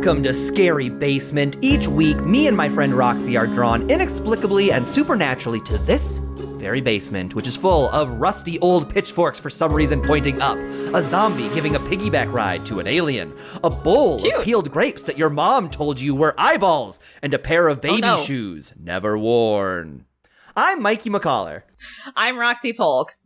Welcome to Scary Basement. Each week, me and my friend Roxy are drawn inexplicably and supernaturally to this very basement, which is full of rusty old pitchforks for some reason pointing up, a zombie giving a piggyback ride to an alien, a bowl of peeled grapes that your mom told you were eyeballs, and a pair of baby shoes never worn. I'm Mikey McCollor. I'm Roxy Polk.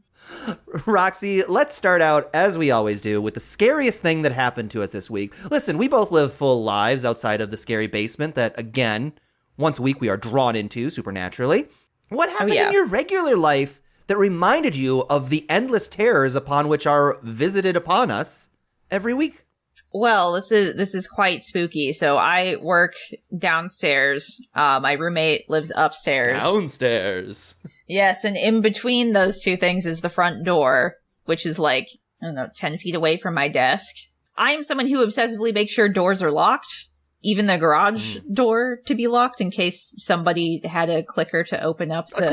Roxy, let's start out, as we always do, with the scariest thing that happened to us this week. Listen, we both live full lives outside of the scary basement that, again, once a week we are drawn into supernaturally. What happened in your regular life that reminded you of the endless terrors upon which are visited upon us every week? Well, this is quite spooky. So I work downstairs. My roommate lives upstairs. Downstairs. Yes, and in between those two things is the front door, which is like, I don't know, 10 feet away from my desk. I am someone who obsessively makes sure doors are locked, even the garage door to be locked in case somebody had a clicker to open up the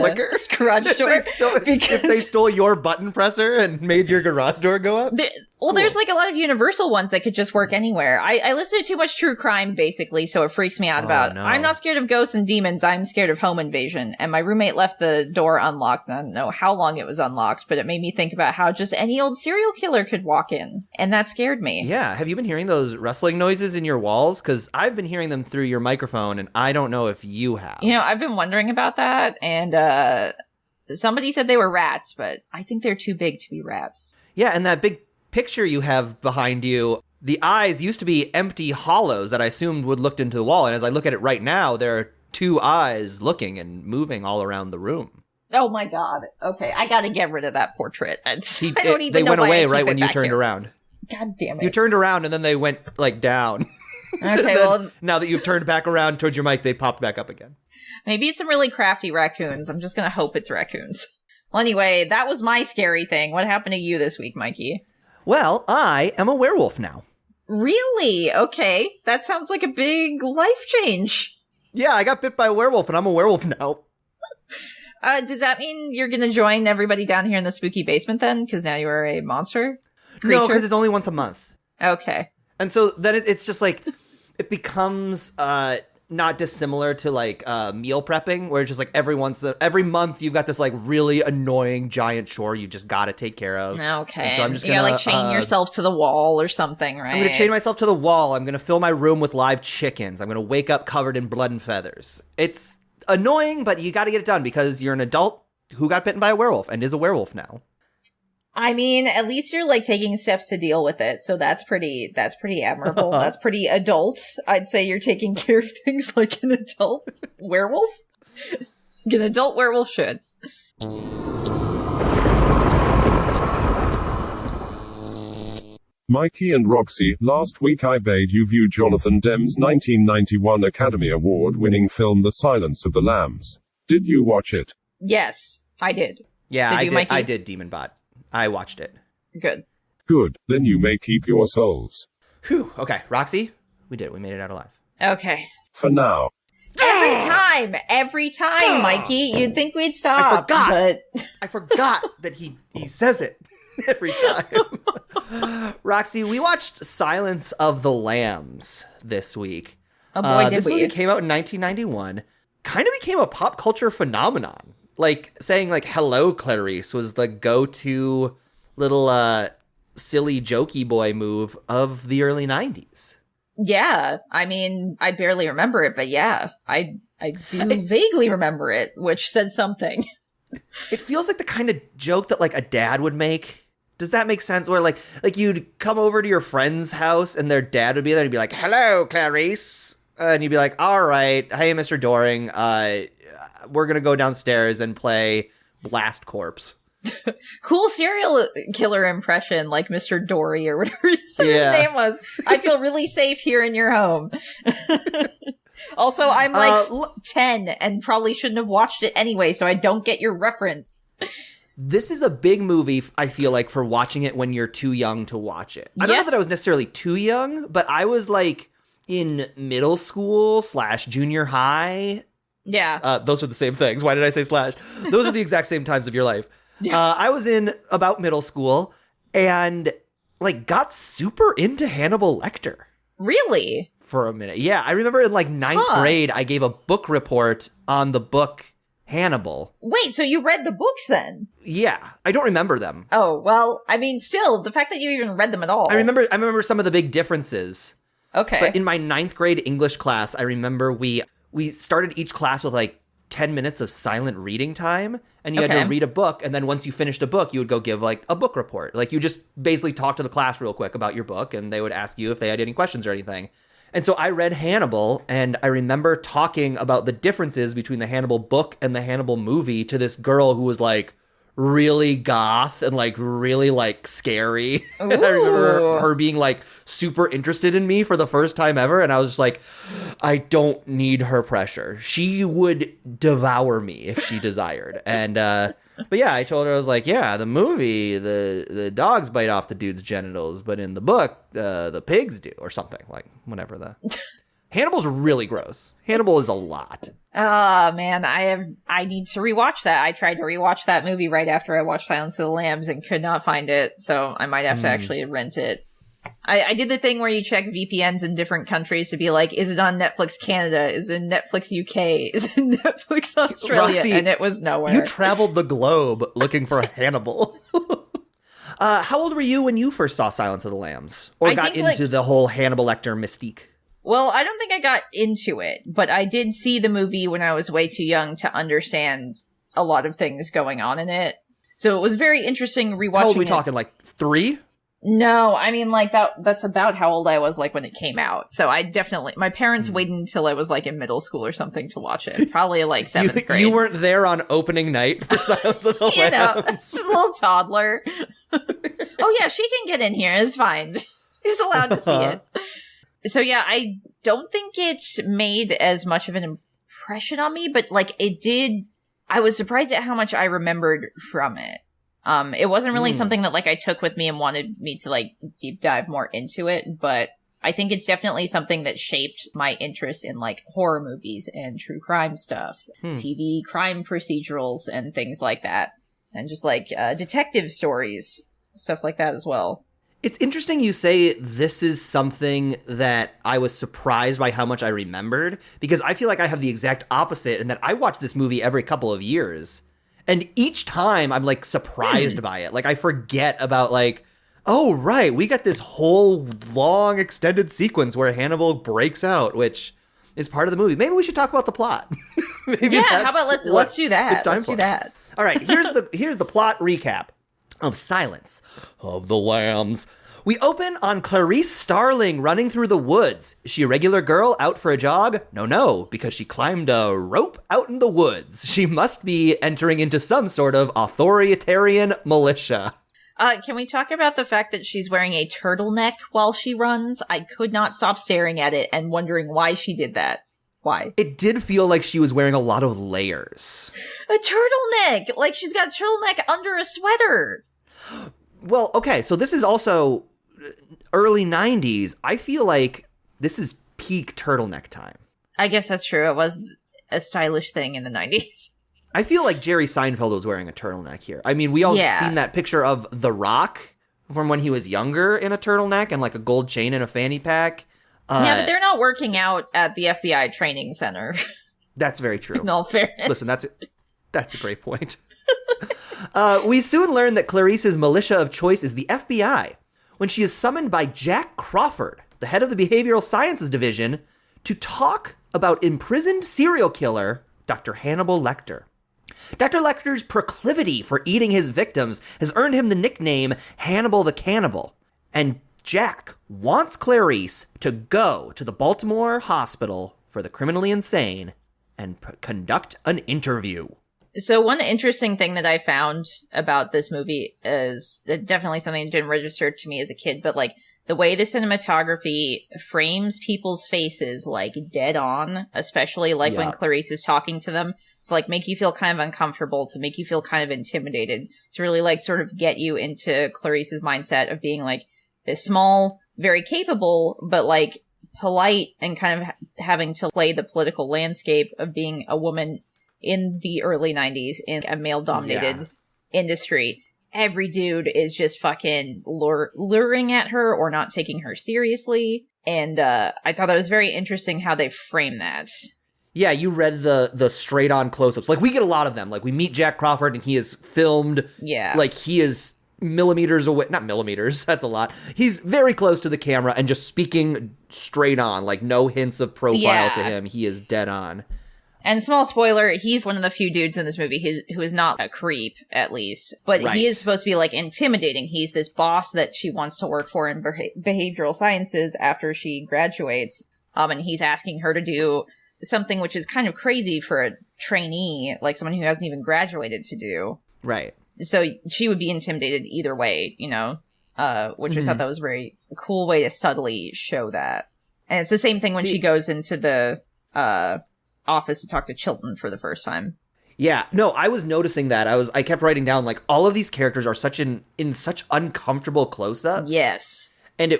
garage door. If they stole your button presser and made your garage door go up? There's like a lot of universal ones that could just work anywhere. I listen to too much true crime, basically, so it freaks me out I'm not scared of ghosts and demons, I'm scared of home invasion. And my roommate left the door unlocked. I don't know how long it was unlocked, but it made me think about how just any old serial killer could walk in. And that scared me. Yeah, have you been hearing those rustling noises in your walls? Because I've been hearing them through your microphone, and I don't know if you have. You know, I've been wondering about that, and somebody said they were rats, but I think they're too big to be rats. Yeah, and that big picture you have behind you, the eyes used to be empty hollows that I assumed would look into the wall. And as I look at it right now, there are two eyes looking and moving all around the room. Oh my God. Okay, I gotta get rid of that portrait. They went away right when you turned around. God damn it. You turned around and then they went like down. Okay, well, now that you've turned back around towards your mic, they popped back up again. Maybe it's some really crafty raccoons. I'm just gonna hope it's raccoons. Well, anyway, that was my scary thing. What happened to you this week, Mikey? Well, I am a werewolf now. Really? Okay. That sounds like a big life change. Yeah, I got bit by a werewolf and I'm a werewolf now. Does that mean you're going to join everybody down here in the spooky basement then? Because now you are a monster creature? No, because it's only once a month. Okay. And so then it's just like, it becomes not dissimilar to like meal prepping, where it's just like every month you've got this like really annoying giant chore you just got to take care of. Okay. And so I'm just gonna like chain yourself to the wall or something, right? I'm going to chain myself to the wall. I'm going to fill my room with live chickens. I'm going to wake up covered in blood and feathers. It's annoying, but you got to get it done because you're an adult who got bitten by a werewolf and is a werewolf now. I mean, at least you're like taking steps to deal with it, so that's pretty admirable. That's pretty adult. I'd say you're taking care of things like an adult werewolf. An adult werewolf should. Mikey and Roxy, last week I bade you view Jonathan Demme's 1991 Academy Award-winning film The Silence of the Lambs. Did you watch it? Yes, I did. Yeah, I did, DemonBot. I watched it. Good. Good, then you may keep your souls. Whew, okay, Roxy, we did it. We made it out alive. Okay. For now. Every time, Mikey. You'd think we'd stop. I forgot that he says it every time. Roxy, we watched Silence of the Lambs this week. Oh boy, did this we. movie came out in 1991. Kind of became a pop culture phenomenon. Like, saying, like, hello, Clarice was the go-to little, silly, jokey boy move of the early 90s. Yeah. I mean, I barely remember it, but yeah. I do vaguely remember it, which says something. It feels like the kind of joke that, like, a dad would make. Does that make sense? Where, like you'd come over to your friend's house, and their dad would be there, and he'd be like, hello, Clarice. And you'd be like, all right, hey, Mr. Doring, we're going to go downstairs and play Blast Corps. Cool serial killer impression, like Mr. Dory or whatever his name was. I feel really safe here in your home. Also, I'm like 10 and probably shouldn't have watched it anyway, so I don't get your reference. This is a big movie, I feel like, for watching it when you're too young to watch it. I don't know that I was necessarily too young, but I was like in middle school / junior high. Yeah. Those are the same things. Why did I say slash? Those are the exact same times of your life. Yeah. I was in about middle school and like got super into Hannibal Lecter. Really? for a minute. Yeah, I remember in like ninth grade, I gave a book report on the book Hannibal. Wait, so you read the books then? Yeah, I don't remember them. Oh, well, I mean, still, the fact that you even read them at all. I remember some of the big differences. Okay. But in my ninth grade English class, I remember we started each class with like 10 minutes of silent reading time, and you had to read a book, and then once you finished a book, you would go give like a book report. Like you just basically talk to the class real quick about your book, and they would ask you if they had any questions or anything. And so I read Hannibal, and I remember talking about the differences between the Hannibal book and the Hannibal movie to this girl who was like really goth and like really like scary. And I remember her being like super interested in me for the first time ever, and I was just like, I don't need her pressure. She would devour me if she desired. And but yeah, I told her, I was like, yeah, the movie, the dogs bite off the dude's genitals, but in the book, the pigs do, or something, like whatever the Hannibal's really gross. Hannibal is a lot. Oh, man, I need to rewatch that. I tried to rewatch that movie right after I watched Silence of the Lambs and could not find it, so I might have to actually rent it. I did the thing where you check VPNs in different countries to be like, is it on Netflix Canada? Is it Netflix UK? Is it Netflix Australia? Roxy, and it was nowhere. You traveled the globe looking for Hannibal. How old were you when you first saw Silence of the Lambs? Or got into the whole Hannibal Lecter mystique? Well, I don't think I got into it, but I did see the movie when I was way too young to understand a lot of things going on in it. So it was very interesting rewatching. How old are we talking, like 3? No, I mean, like, that's about how old I was, like, when it came out. So I definitely, my parents waited until I was, like, in middle school or something to watch it. Probably, like, 7th grade. You weren't there on opening night for Silence of the Lambs? You know, a little toddler. Oh, yeah, she can get in here. It's fine. He's allowed to see it. So, yeah, I don't think it's made as much of an impression on me, but, like, it did. I was surprised at how much I remembered from it. It wasn't really something that, like, I took with me and wanted me to, like, deep dive more into it, but I think it's definitely something that shaped my interest in, like, horror movies and true crime stuff, TV crime procedurals and things like that, and just, like, detective stories, stuff like that as well. It's interesting you say this is something that I was surprised by how much I remembered, because I feel like I have the exact opposite in that I watch this movie every couple of years. And each time I'm like surprised by it. Like I forget about like, oh, right, we got this whole long extended sequence where Hannibal breaks out, which is part of the movie. Maybe we should talk about the plot. Yeah, how about let's do that. Let's do that. All right, here's the plot recap of Silence of the Lambs. We open on Clarice Starling running through the woods. Is she a regular girl out for a jog? No, because she climbed a rope out in the woods. She must be entering into some sort of authoritarian militia. Can we talk about the fact that she's wearing a turtleneck while she runs? I could not stop staring at it and wondering why she did that. Why? It did feel like she was wearing a lot of layers. A turtleneck! Like she's got a turtleneck under a sweater! Well, okay, so this is also early 90s. I feel like this is peak turtleneck time. I guess that's true. It was a stylish thing in the 90s. I feel like Jerry Seinfeld was wearing a turtleneck here. I mean, we all seen that picture of The Rock from when he was younger in a turtleneck and like a gold chain and a fanny pack. Yeah, but they're not working out at the FBI training center. That's very true. In all fairness. Listen, that's a great point. We soon learn that Clarice's militia of choice is the FBI when she is summoned by Jack Crawford, the head of the Behavioral Sciences Division, to talk about imprisoned serial killer Dr. Hannibal Lecter. Dr. Lecter's proclivity for eating his victims has earned him the nickname Hannibal the Cannibal, and Jack wants Clarice to go to the Baltimore Hospital for the Criminally Insane and conduct an interview. So one interesting thing that I found about this movie is definitely something that didn't register to me as a kid, but like the way the cinematography frames people's faces like dead on, especially like when Clarice is talking to them, to like make you feel kind of uncomfortable, to make you feel kind of intimidated, to really like sort of get you into Clarice's mindset of being like this small, very capable, but like polite and kind of having to play the political landscape of being a woman in the early 90s in a male-dominated industry. Every dude is just fucking luring at her or not taking her seriously. And I thought that was very interesting how they frame that. Yeah, you read the straight-on close-ups. Like, we get a lot of them. Like, we meet Jack Crawford, and he is filmed. Yeah. Like, he is millimeters away. Not millimeters, that's a lot. He's very close to the camera and just speaking straight on. Like, no hints of profile to him. He is dead on. And small spoiler, he's one of the few dudes in this movie who is not a creep, at least. But he is supposed to be, like, intimidating. He's this boss that she wants to work for in behavioral sciences after she graduates. And he's asking her to do something which is kind of crazy for a trainee, like someone who hasn't even graduated, to do. Right. So she would be intimidated either way, which I thought that was a very cool way to subtly show that. And it's the same thing when she goes into the office to talk to Chilton for the first time. Yeah, no, I was noticing that. I kept writing down, like, all of these characters are in such uncomfortable close-ups. Yes. And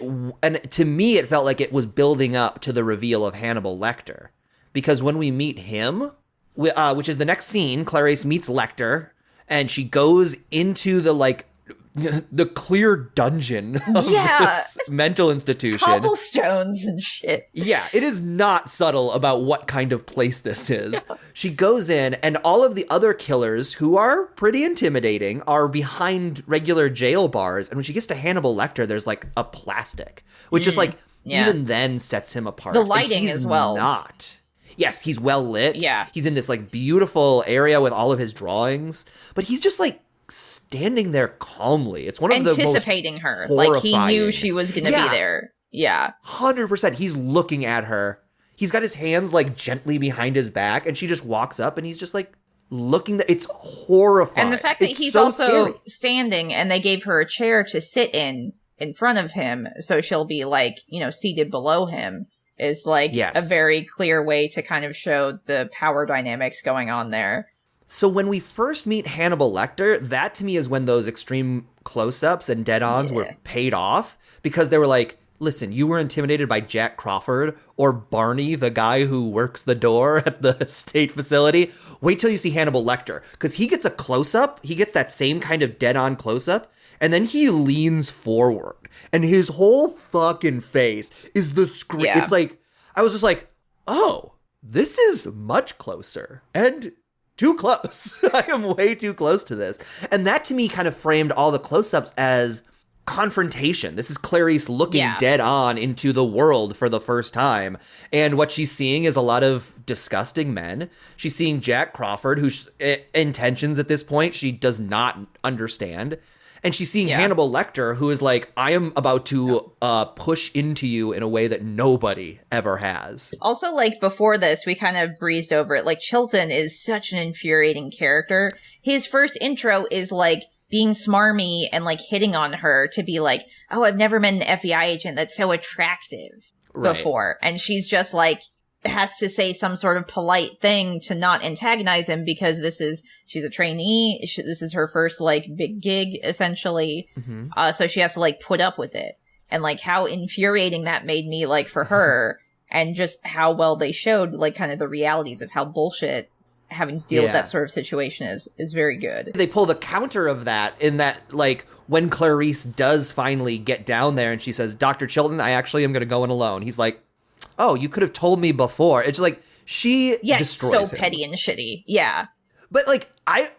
to me, it felt like it was building up to the reveal of Hannibal Lecter. Because when we meet him, which is the next scene, Clarice meets Lecter, and she goes into the clear dungeon of this mental institution. Cobblestones and shit. Yeah, it is not subtle about what kind of place this is. Yeah. She goes in, and all of the other killers, who are pretty intimidating, are behind regular jail bars. And when she gets to Hannibal Lecter, there's like a plastic, which is like, even then sets him apart. The lighting as well. Yes, he's well lit. Yeah. He's in this like beautiful area with all of his drawings, but he's just like standing there calmly. It's one of the most anticipating her. horrifying. Like, he knew she was going to be there. Yeah. 100%. He's looking at her. He's got his hands like gently behind his back, and she just walks up and he's just like looking. It's horrifying. And the fact that he's so also scary. standing and they gave her a chair to sit in front of him, so she'll be like, seated below him, is like a very clear way to kind of show the power dynamics going on there. So when we first meet Hannibal Lecter, that to me is when those extreme close-ups and dead-ons were paid off, because they were like, listen, you were intimidated by Jack Crawford or Barney, the guy who works the door at the state facility. Wait till you see Hannibal Lecter, because he gets a close-up, he gets that same kind of dead-on close-up, and then he leans forward, and his whole fucking face is the screen. It's like, I was just like, oh, this is much closer, and too close. I am way too close to this. And that to me kind of framed all the close-ups as confrontation. This is Clarice looking dead on into the world for the first time. And what she's seeing is a lot of disgusting men. She's seeing Jack Crawford, whose intentions at this point she does not understand. And she's seeing Hannibal Lecter, who is like, I am about to push into you in a way that nobody ever has. Also, like, before this, we kind of breezed over it. Like, Chilton is such an infuriating character. His first intro is, like, being smarmy and, like, hitting on her to be like, oh, I've never met an FBI agent that's so attractive before. And she's just, like, has to say some sort of polite thing to not antagonize him, because she's a trainee. This is her first, like, big gig, essentially. Mm-hmm. So she has to, like, put up with it. And, like, how infuriating that made me, like, for her, and just how well they showed, like, kind of the realities of how bullshit having to deal with that sort of situation is very good. They pull the counter of that in that, like, when Clarice does finally get down there and she says, Dr. Chilton, I actually am going to go in alone. He's like, oh, you could have told me before. It's like, she destroys so him. petty and shitty. Yeah. But, like, I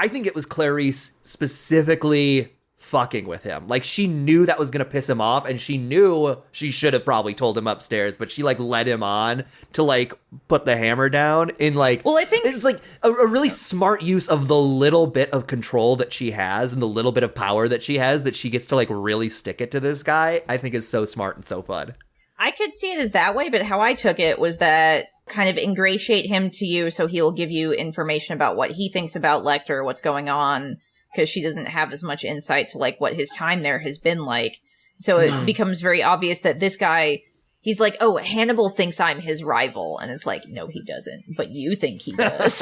think it was Clarice specifically fucking with him. Like, she knew that was going to piss him off, and she knew she should have probably told him upstairs, but she, like, led him on to, like, put the hammer down in, like... Well, I think... It's, like, a really smart use of the little bit of control that she has and the little bit of power that she has that she gets to, like, really stick it to this guy, I think is so smart and so fun. I could see it as that way, but how I took it was that kind of ingratiate him to you so he will give you information about what he thinks about Lecter, what's going on, because she doesn't have as much insight to, like, what his time there has been like. So it becomes very obvious that this guy, he's like, oh, Hannibal thinks I'm his rival. And it's like, no, he doesn't. But you think he does.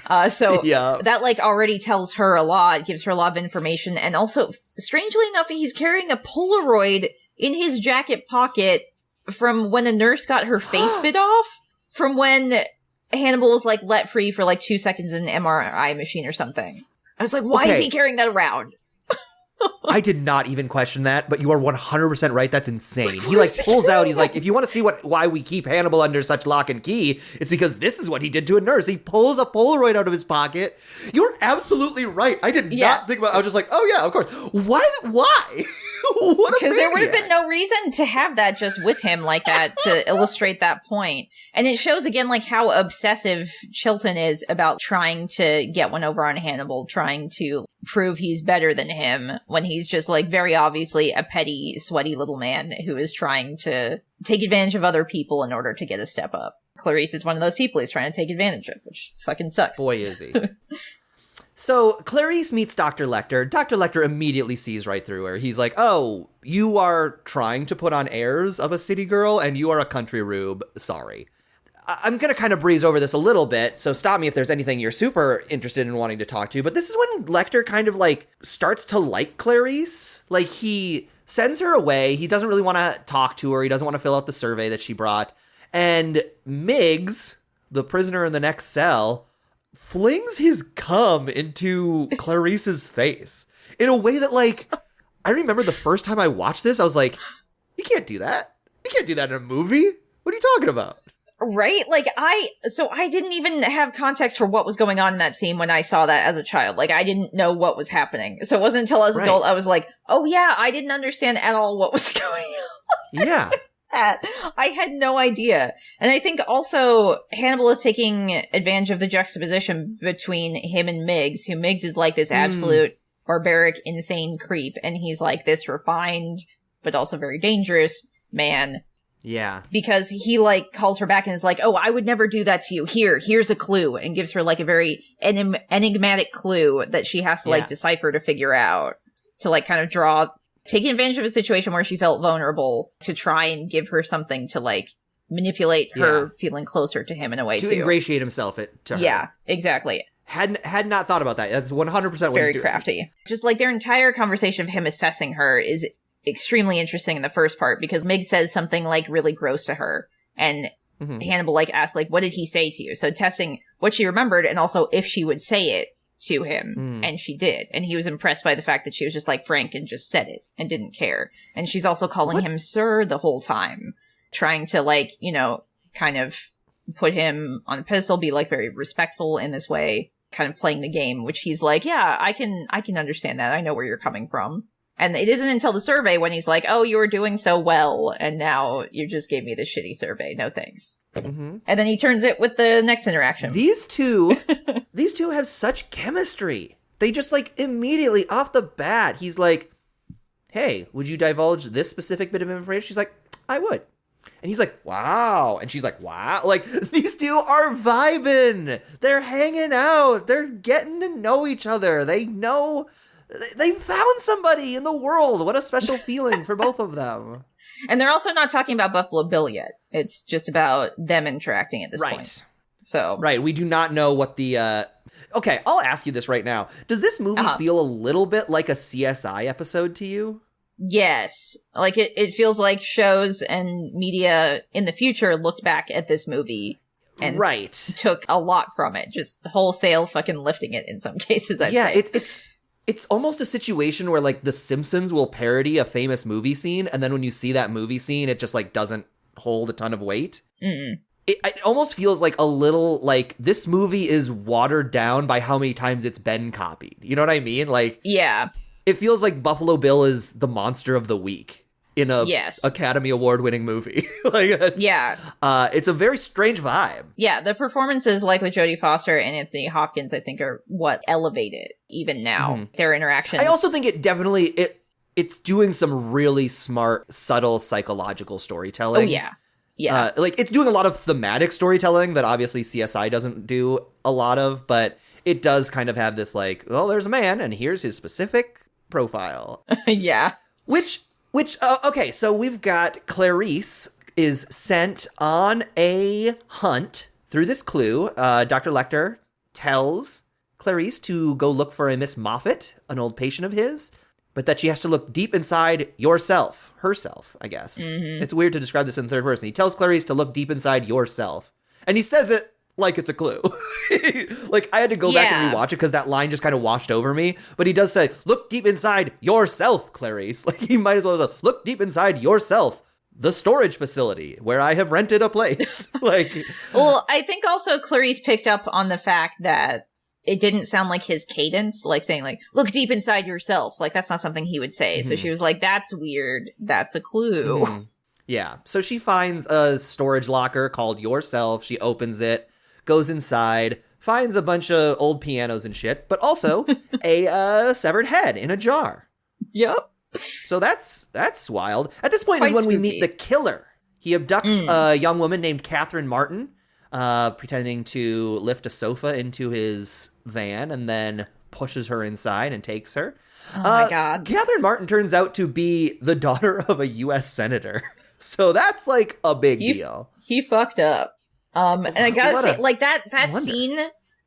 That, like, already tells her a lot, gives her a lot of information. And also, strangely enough, he's carrying a Polaroid in his jacket pocket from when a nurse got her face bit off, from when Hannibal was, like, let free for, like, 2 seconds in an MRI machine or something. I was like, why is he carrying that around? I did not even question that, but you are 100% right. That's insane. He like pulls out, he's like, if you want to see why we keep Hannibal under such lock and key, it's because this is what he did to a nurse. He pulls a Polaroid out of his pocket. You're absolutely right. I did not think about it. I was just like, oh yeah, of course. Why? Because there would have been no reason to have that just with him like that to illustrate that point. And it shows again like how obsessive Chilton is about trying to get one over on Hannibal, trying to prove he's better than him when he's just like very obviously a petty, sweaty little man who is trying to take advantage of other people in order to get a step up. Clarice is one of those people he's trying to take advantage of, which fucking sucks. Boy, is he. So Clarice meets Dr. Lecter. Dr. Lecter immediately sees right through her. He's like, oh, you are trying to put on airs of a city girl and you are a country rube. Sorry. I'm going to kind of breeze over this a little bit, so stop me if there's anything you're super interested in wanting to talk to. But this is when Lecter kind of like starts to like Clarice. Like he sends her away. He doesn't really want to talk to her. He doesn't want to fill out the survey that she brought. And Miggs, the prisoner in the next cell, flings his cum into Clarice's face in a way that, like, I remember the first time I watched this, I was like, you can't do that. You can't do that in a movie. What are you talking about? Right? Like, I didn't even have context for what was going on in that scene when I saw that as a child. Like, I didn't know what was happening. So it wasn't until as an adult I was like, oh yeah, I didn't understand at all what was going on. Yeah. I had no idea. And I think also Hannibal is taking advantage of the juxtaposition between him and Miggs, who Miggs is like this absolute barbaric, insane creep, and he's like this refined, but also very dangerous man. Yeah. Because he like calls her back and is like, oh, I would never do that to you. Here's a clue, and gives her like a very enigmatic clue that she has to like decipher to figure out, to like kind of taking advantage of a situation where she felt vulnerable to try and give her something to like manipulate her feeling closer to him in a way to ingratiate himself to her. Yeah, exactly. Had not thought about that. That's 100% what he's doing. Very crafty. Just like their entire conversation of him assessing her is extremely interesting in the first part, because Mig says something like really gross to her, and Hannibal like asks like, what did he say to you? So testing what she remembered and also if she would say it to him, and she did, and he was impressed by the fact that she was just like frank and just said it and didn't care. And she's also calling him sir the whole time, trying to like, you know, kind of put him on a pedestal, be like very respectful in this way, kind of playing the game, which he's like, yeah, I can understand that, I know where you're coming from. And it isn't until the survey when he's like, oh, you were doing so well, and now you just gave me this shitty survey, no thanks. And then he turns it with the next interaction. These two have such chemistry. They just like immediately off the bat, he's like, hey, would you divulge this specific bit of information? She's like, I would. And he's like, wow. And she's like, wow. Like, these two are vibing. They're hanging out. They're getting to know each other. They know they found somebody in the world. What a special feeling for both of them. And they're also not talking about Buffalo Bill yet. It's just about them interacting at this point. So right, we do not know what the okay, I'll ask you this right now. Does this movie feel a little bit like a CSI episode to you? Yes. Like it feels like shows and media in the future looked back at this movie and took a lot from it, just wholesale fucking lifting it in some cases, I'd say. It's almost a situation where, like, The Simpsons will parody a famous movie scene, and then when you see that movie scene, it just, like, doesn't hold a ton of weight. It almost feels like a little, like, this movie is watered down by how many times it's been copied. You know what I mean? Like, yeah. It feels like Buffalo Bill is the monster of the week in a Academy Award-winning movie. Like, it's a very strange vibe. Yeah, the performances, like with Jodie Foster and Anthony Hopkins, I think are what elevate it even now. Their interactions. I also think it definitely it's doing some really smart, subtle psychological storytelling. Oh yeah. Yeah. Like, it's doing a lot of thematic storytelling that obviously CSI doesn't do a lot of, but it does kind of have this, like, well, there's a man and here's his specific profile. Yeah. Which okay, so we've got Clarice is sent on a hunt through this clue. Dr. Lecter tells Clarice to go look for a Miss Moffat, an old patient of his, but that she has to look deep inside herself, I guess. It's weird to describe this in third person. He tells Clarice to look deep inside yourself, and he says it like it's a clue. Like, I had to go back and rewatch it because that line just kind of washed over me. But he does say, look deep inside yourself, Clarice. Like, he might as well say, look deep inside yourself, the storage facility where I have rented a place. Like, well, I think also Clarice picked up on the fact that it didn't sound like his cadence, like saying like, look deep inside yourself. Like, that's not something he would say. Mm-hmm. So she was like, that's weird. That's a clue. Mm-hmm. Yeah. So she finds a storage locker called Yourself. She opens it, goes inside, finds a bunch of old pianos and shit, but also a severed head in a jar. Yep. So that's wild. At this point is when we meet the killer. He abducts a young woman named Catherine Martin, pretending to lift a sofa into his van and then pushes her inside and takes her. Oh my God. Catherine Martin turns out to be the daughter of a U.S. senator. So that's like a big deal. He fucked up. And I gotta say, like that scene,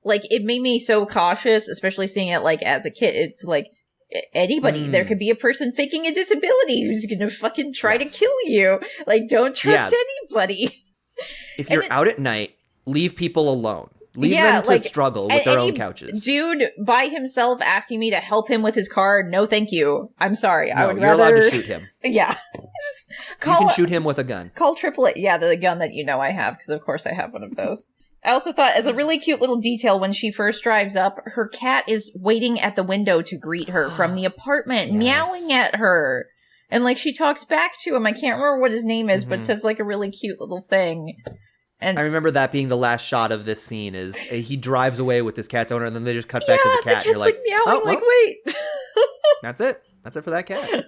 like it made me so cautious, especially seeing it like as a kid. It's like anybody, there could be a person faking a disability who's gonna fucking try to kill you. Like, don't trust anybody. If you're out at night, leave people alone. Leave them to struggle with their own couches. Dude by himself asking me to help him with his car, no thank you. I'm sorry. No, I would you're rather... allowed to shoot him. Yeah. You can shoot him with a gun. Call AAA. Yeah, the gun that you know I have, because of course I have one of those. I also thought, as a really cute little detail, when she first drives up, her cat is waiting at the window to greet her from the apartment, meowing at her. And like she talks back to him. I can't remember what his name is, but says like a really cute little thing. And I remember that being the last shot of this scene is he drives away with his cat's owner and then they just cut back to the cat. And you're like meowing, like, wait. That's it. That's it for that cat.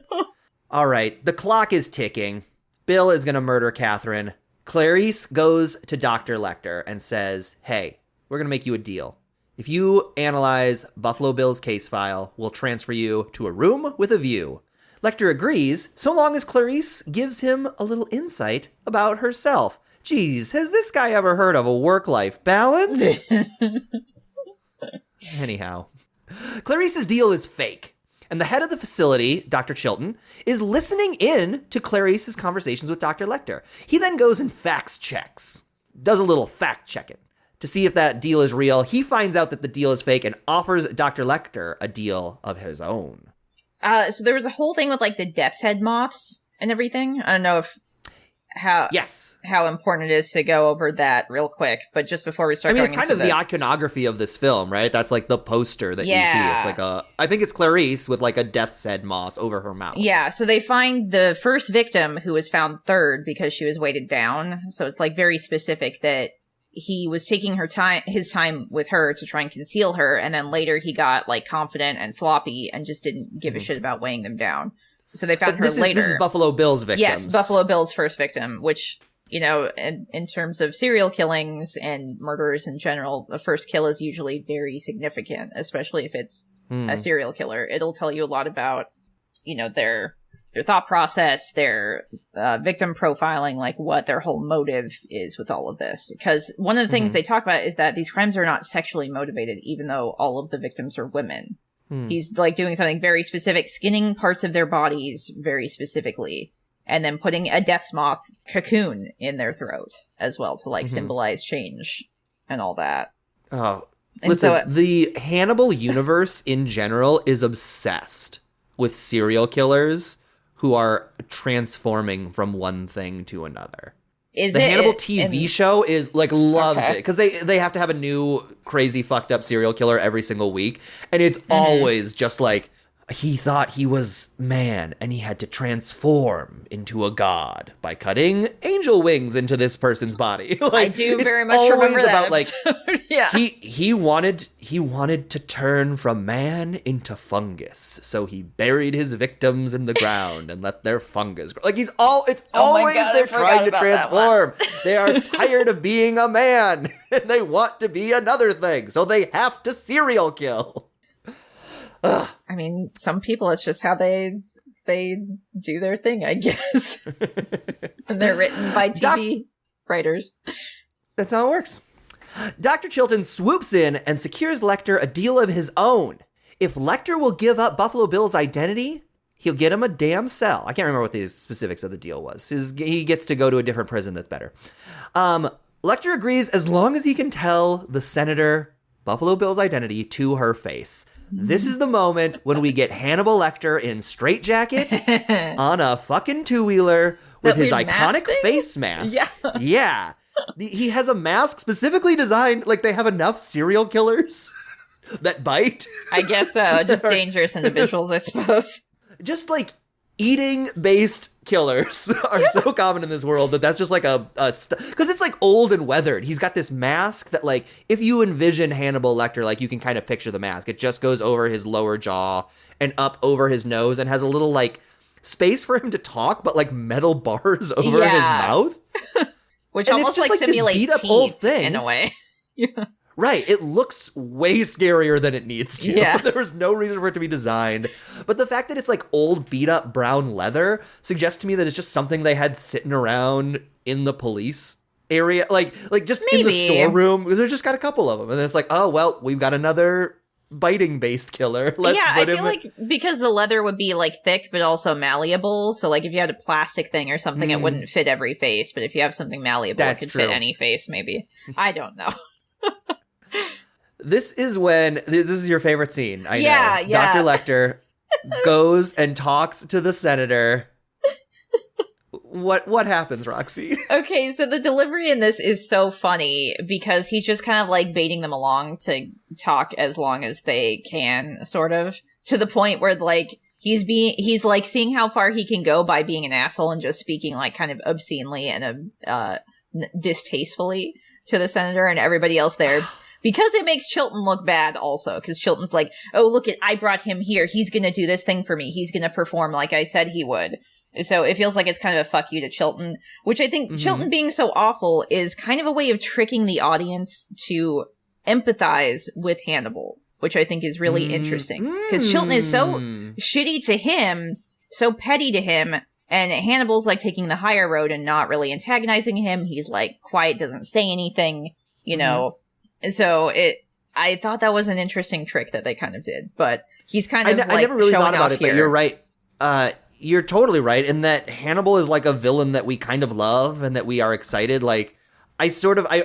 All right. The clock is ticking. Bill is going to murder Catherine. Clarice goes to Dr. Lecter and says, hey, we're going to make you a deal. If you analyze Buffalo Bill's case file, we'll transfer you to a room with a view. Lecter agrees, so long as Clarice gives him a little insight about herself. Geez, has this guy ever heard of a work-life balance? Anyhow, Clarice's deal is fake, and the head of the facility, Dr. Chilton, is listening in to Clarice's conversations with Dr. Lecter. He then goes and fact-checks, does a little fact-checking to see if that deal is real. He finds out that the deal is fake and offers Dr. Lecter a deal of his own. So there was a whole thing with, like, the death's head moths and everything. I don't know if how important it is to go over that real quick, but just before we start, it's kind of the iconography of this film, right? That's like the poster that you see. It's like I think it's Clarice with like a death's head moth over her mouth. Yeah, so they find the first victim who was found third because she was weighted down. So it's like very specific that he was taking his time with her to try and conceal her, and then later he got like confident and sloppy and just didn't give a shit about weighing them down. So they found her later. This is Buffalo Bill's victims. Yes, Buffalo Bill's first victim, which, you know, in terms of serial killings and murders in general, the first kill is usually very significant, especially if it's a serial killer. It'll tell you a lot about, you know, their thought process, their victim profiling, like what their whole motive is with all of this. Because one of the things they talk about is that these crimes are not sexually motivated, even though all of the victims are women. He's like doing something very specific, skinning parts of their bodies very specifically, and then putting a death's moth cocoon in their throat as well to like symbolize change and all that. Oh, and listen, the Hannibal universe in general is obsessed with serial killers who are transforming from one thing to another. The Hannibal TV show is like loves it because they have to have a new crazy fucked up serial killer every single week, and it's always just like he thought he was man and he had to transform into a god by cutting angel wings into this person's body. Like, I do very much remember that. About, like, yeah, he wanted to turn from man into fungus, so he buried his victims in the ground and let their fungus grow. Like it's always they're trying to transform. They are tired of being a man and they want to be another thing, so they have to serial kill. Ugh. I mean, some people, it's just how they do their thing, I guess. And they're written by TV writers. That's how it works. Dr. Chilton swoops in and secures Lecter a deal of his own. If Lecter will give up Buffalo Bill's identity, he'll get him a damn cell. I can't remember what the specifics of the deal was. He gets to go to a different prison that's better. Lecter agrees as long as he can tell the senator Buffalo Bill's identity to her face. This is the moment when we get Hannibal Lecter in straitjacket on a fucking two-wheeler with his iconic face mask. Yeah. He has a mask specifically designed, like they have enough serial killers that bite. I guess so. Just dangerous individuals, I suppose. Just like eating-based killers are so common in this world that's just like because it's like old and weathered. He's got this mask that, like, if you envision Hannibal Lecter, like, you can kind of picture the mask. It just goes over his lower jaw and up over his nose and has a little, like, space for him to talk, but, like, metal bars over his mouth. Which and almost, like, simulates teeth in a way. Right. It looks way scarier than it needs to. Yeah. There was no reason for it to be designed. But the fact that it's like old beat up brown leather suggests to me that it's just something they had sitting around in the police area. Like just in the storeroom. They just got a couple of them. And it's like, oh, well, we've got another biting based killer. I feel like because the leather would be like thick but also malleable. So like if you had a plastic thing or something, it wouldn't fit every face. But if you have something malleable, it could fit any face maybe. I don't know. This is your favorite scene. I know. Dr. Lecter goes and talks to the senator. What happens, Roxy? Okay, so the delivery in this is so funny because he's just kind of like baiting them along to talk as long as they can, sort of, to the point where like he's like seeing how far he can go by being an asshole and just speaking like kind of obscenely and distastefully to the senator and everybody else there. Because it makes Chilton look bad also, because Chilton's like, oh, look, I brought him here. He's going to do this thing for me. He's going to perform like I said he would. So it feels like it's kind of a fuck you to Chilton, which I think Chilton being so awful is kind of a way of tricking the audience to empathize with Hannibal, which I think is really interesting. Because Chilton is so shitty to him, so petty to him, and Hannibal's like taking the higher road and not really antagonizing him. He's like quiet, doesn't say anything, you know. So I thought that was an interesting trick that they kind of did, but he's kind of I never really thought about it, here. But you're right. You're totally right in that Hannibal is like a villain that we kind of love and that we are excited. Like I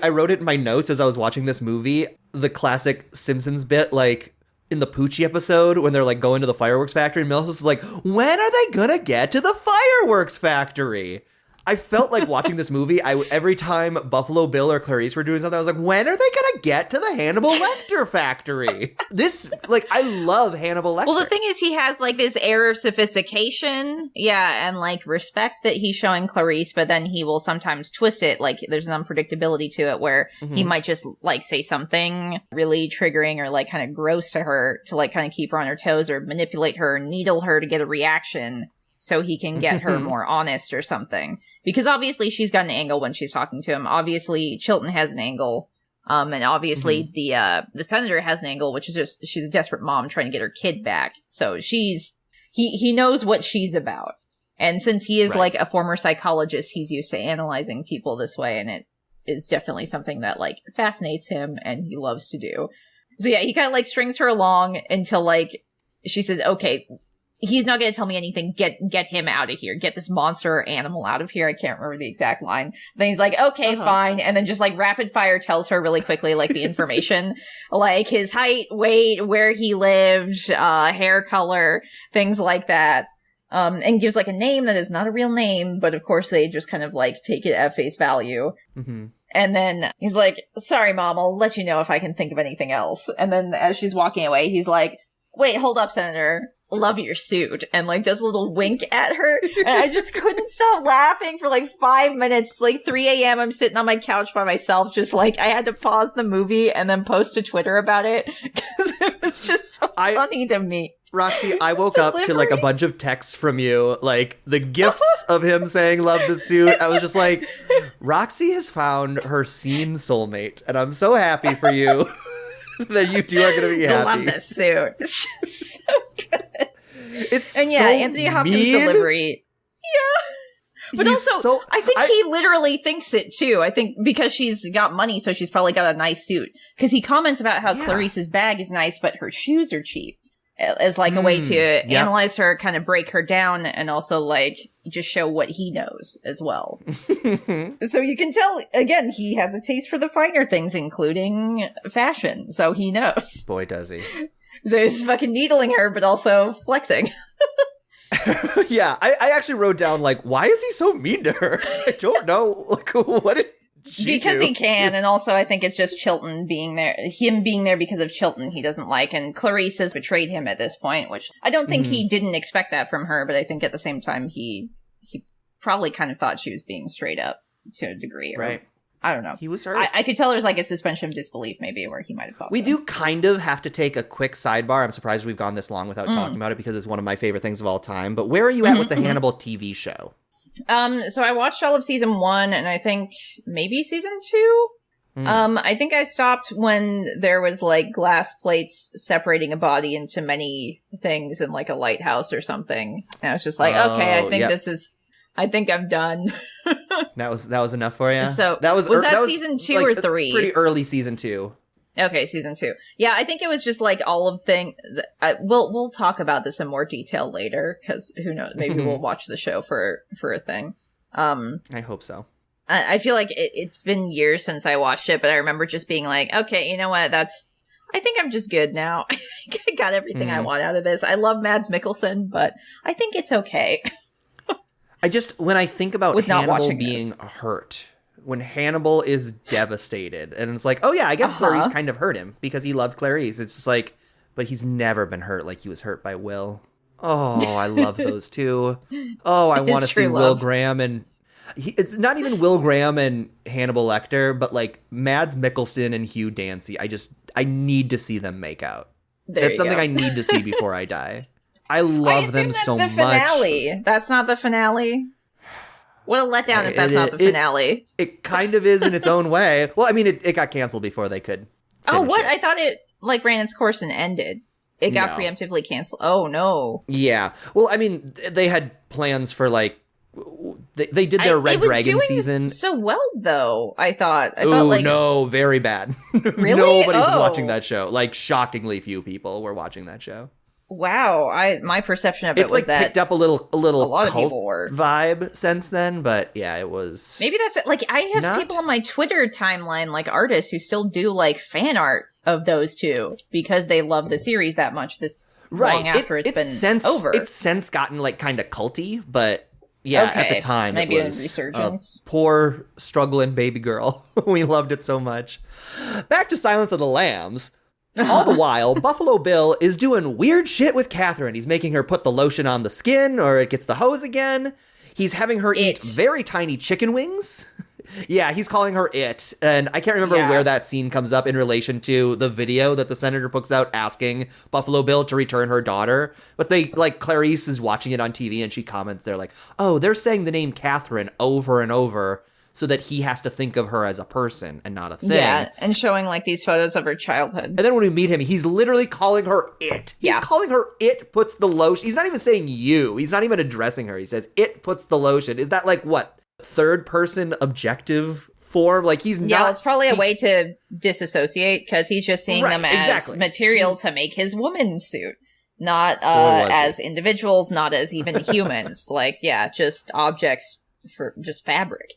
wrote it in my notes as I was watching this movie, the classic Simpsons bit, like in the Poochie episode when they're like going to the fireworks factory and Milhouse is like, when are they gonna get to the fireworks factory? I felt like watching this movie, every time Buffalo Bill or Clarice were doing something, I was like, when are they going to get to the Hannibal Lecter factory? I love Hannibal Lecter. Well, the thing is, he has, like, this air of sophistication, and, like, respect that he's showing Clarice, but then he will sometimes twist it, like, there's an unpredictability to it where he might just, like, say something really triggering or, like, kind of gross to her to, like, kind of keep her on her toes or manipulate her, needle her to get a reaction. So he can get her more honest or something. Because obviously she's got an angle when she's talking to him. Obviously Chilton has an angle. And obviously the senator has an angle, which is just, she's a desperate mom trying to get her kid back. So he knows what she's about. And since he is like a former psychologist, he's used to analyzing people this way. And it is definitely something that like fascinates him and he loves to do. So yeah, he kind of like strings her along until like she says, okay, he's not going to tell me anything. Get him out of here. Get this monster or animal out of here. I can't remember the exact line. Then he's like, okay, fine. And then just like rapid fire tells her really quickly, like the information, like his height, weight, where he lived, hair color, things like that. And gives like a name that is not a real name, but of course they just kind of like take it at face value. And then he's like, sorry, Mom, I'll let you know if I can think of anything else. And then as she's walking away, he's like, wait, hold up, Senator. Love your suit, and like does a little wink at her, and I just couldn't stop laughing for like 5 minutes. Like 3 a.m. I'm sitting on my couch by myself, just like I had to pause the movie and then post to Twitter about it because it was just so funny to me. Roxy, I woke up to like a bunch of texts from you, like the gifs of him saying love the suit. I was just like, Roxy has found her scene soulmate, and I'm so happy for you. That you two are going to be happy. I love this suit. It's just so good. It's and so Anthony Hopkins' delivery. Yeah. But also, I think he literally thinks it too. I think because she's got money, so she's probably got a nice suit. Because he comments about how Clarice's bag is nice, but her shoes are cheap. as like a way to analyze her, kind of break her down, and also like just show what he knows as well. So you can tell, again, he has a taste for the finer things, including fashion. So he knows. Boy, does he. So he's fucking needling her, but also flexing. Yeah, I actually wrote down, like, why is he so mean to her? I don't know. Like, what did she Because do? he can, and also I think it's just Chilton being there. Him being there because of Chilton he doesn't like, and Clarice has betrayed him at this point, which I don't think he didn't expect that from her, but I think at the same time he probably kind of thought she was being straight up to a degree. Or, Right. I don't know. He was hurt. I could tell there's like a suspension of disbelief maybe where he might have thought We so. do kind of have to take a quick sidebar. I'm surprised we've gone this long without talking about it because it's one of my favorite things of all time. But where are you at with the Hannibal TV show? So I watched all of season 1 and I think maybe season 2. I think I stopped when there was like glass plates separating a body into many things in like a lighthouse or something. And I was just like, okay, I think I think I'm done. That was enough for you? So that was season 2 or 3? Pretty early season 2. Okay, season 2. Yeah, I think it was just like all of thing. We'll talk about this in more detail later because who knows? Maybe we'll watch the show for a thing. I hope so. I feel like it's been years since I watched it, but I remember just being like, okay, you know what? I think I'm just good now. I got everything I want out of this. I love Mads Mikkelsen, but I think it's okay. When I think about With not Hannibal watching being this. hurt, when Hannibal is devastated, and it's like, oh yeah, I guess Clarice kind of hurt him because he loved Clarice. It's just like, but he's never been hurt like he was hurt by Will. Oh, I love those two. Oh, I want to see Will Graham and... it's not even Will Graham and Hannibal Lecter, but like Mads Mikkelsen and Hugh Dancy. I need to see them make out. That's something I need to see before I die. I love them so much. That's the finale. That's not the finale. What a letdown if that's not the finale. It kind of is in its own way. Well, I mean, it got canceled before they could finish it. I thought it like ran its course and ended. It got preemptively canceled. Oh, no. Yeah. Well, I mean, they had plans for like... They did their Red Dragon season. So well, though, I thought no, very bad. Really? Nobody was watching that show. Like, shockingly few people were watching that show. Wow, my perception of it was like that picked up a lot of people cult were. vibe since then, but yeah, it was. Maybe that's it. Like I have people on my Twitter timeline, like artists who still do like fan art of those two because they love the series that much. Long after it's been over. It's since gotten like kind of culty, but. Yeah, at the time, maybe it was a resurgence. A poor, struggling baby girl. We loved it so much. Back to Silence of the Lambs. All the while, Buffalo Bill is doing weird shit with Catherine. He's making her put the lotion on the skin, or it gets the hose again. He's having her eat very tiny chicken wings. Yeah, he's calling her it. And I can't remember where that scene comes up in relation to the video that the senator puts out asking Buffalo Bill to return her daughter. But Clarice is watching it on TV and she comments, they're like, oh, they're saying the name Catherine over and over so that he has to think of her as a person and not a thing. Yeah, and showing like these photos of her childhood. And then when we meet him, he's literally calling her it. He's calling her it puts the lotion. He's not even saying you. He's not even addressing her. He says it puts the lotion. Is that like what? Third person objective form? Like he's not. Yeah, it's probably a way to disassociate because he's just seeing them as material to make his woman suit, not as individuals, not as even humans. Like, yeah, just objects for just fabric,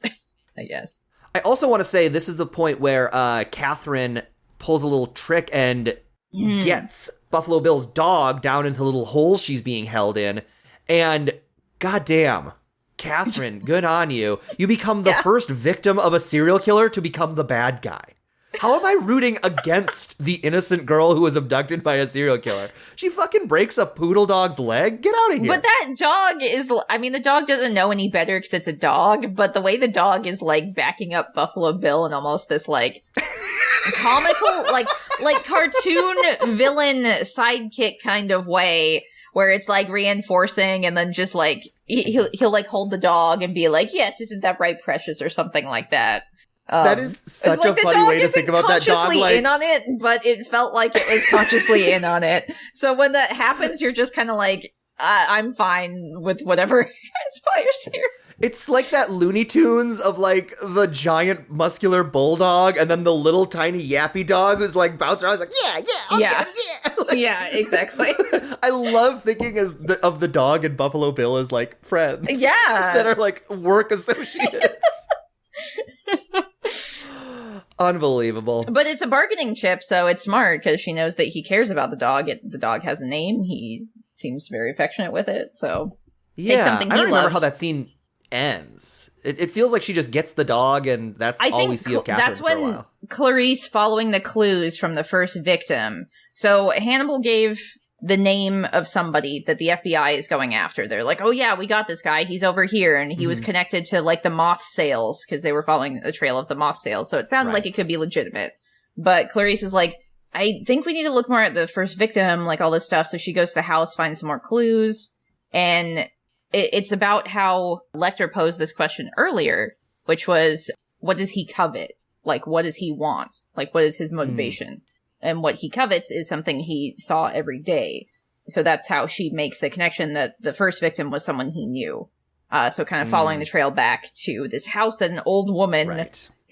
I guess. I also want to say this is the point where Catherine pulls a little trick and gets Buffalo Bill's dog down into the little hole she's being held in, and goddamn. Catherine, good on you. You become the first victim of a serial killer to become the bad guy. How am I rooting against the innocent girl who was abducted by a serial killer? She fucking breaks a poodle dog's leg? Get out of here. But that dog is, I mean, the dog doesn't know any better because it's a dog, but the way the dog is, like, backing up Buffalo Bill in almost this, like, comical, like cartoon villain sidekick kind of way, where it's, like, reinforcing and then just, like, he'll like, hold the dog and be like, yes, isn't that right, Precious, or something like that. That is such a funny way to think about that dog. Like, in on it, but it felt like it was consciously in on it. So when that happens, you're just kind of like, I'm fine with whatever inspires here. It's like that Looney Tunes of like the giant muscular bulldog and then the little tiny yappy dog who's like bouncing around. He's like, I'll get him, Like, yeah, exactly. I love thinking of the dog and Buffalo Bill as like friends. Yeah. That are like work associates. Unbelievable. But it's a bargaining chip, so it's smart because she knows that he cares about the dog. The dog has a name. He seems very affectionate with it, so take something I don't remember loves. how that scene ends. It feels like she just gets the dog and that's all we see of Catherine that's for a when while. Clarice, following the clues from the first victim. So Hannibal gave the name of somebody that the FBI is going after. They're like, oh yeah, we got this guy. He's over here. And he was connected to like the moth sales because they were following the trail of the moth sales. So it sounded like it could be legitimate. But Clarice is like, I think we need to look more at the first victim, like all this stuff. So she goes to the house, finds some more clues. And it's about how Lecter posed this question earlier, which was, what does he covet? Like, what does he want? Like, what is his motivation? And what he covets is something he saw every day. So that's how she makes the connection that the first victim was someone he knew. So kind of following the trail back to this house that an old woman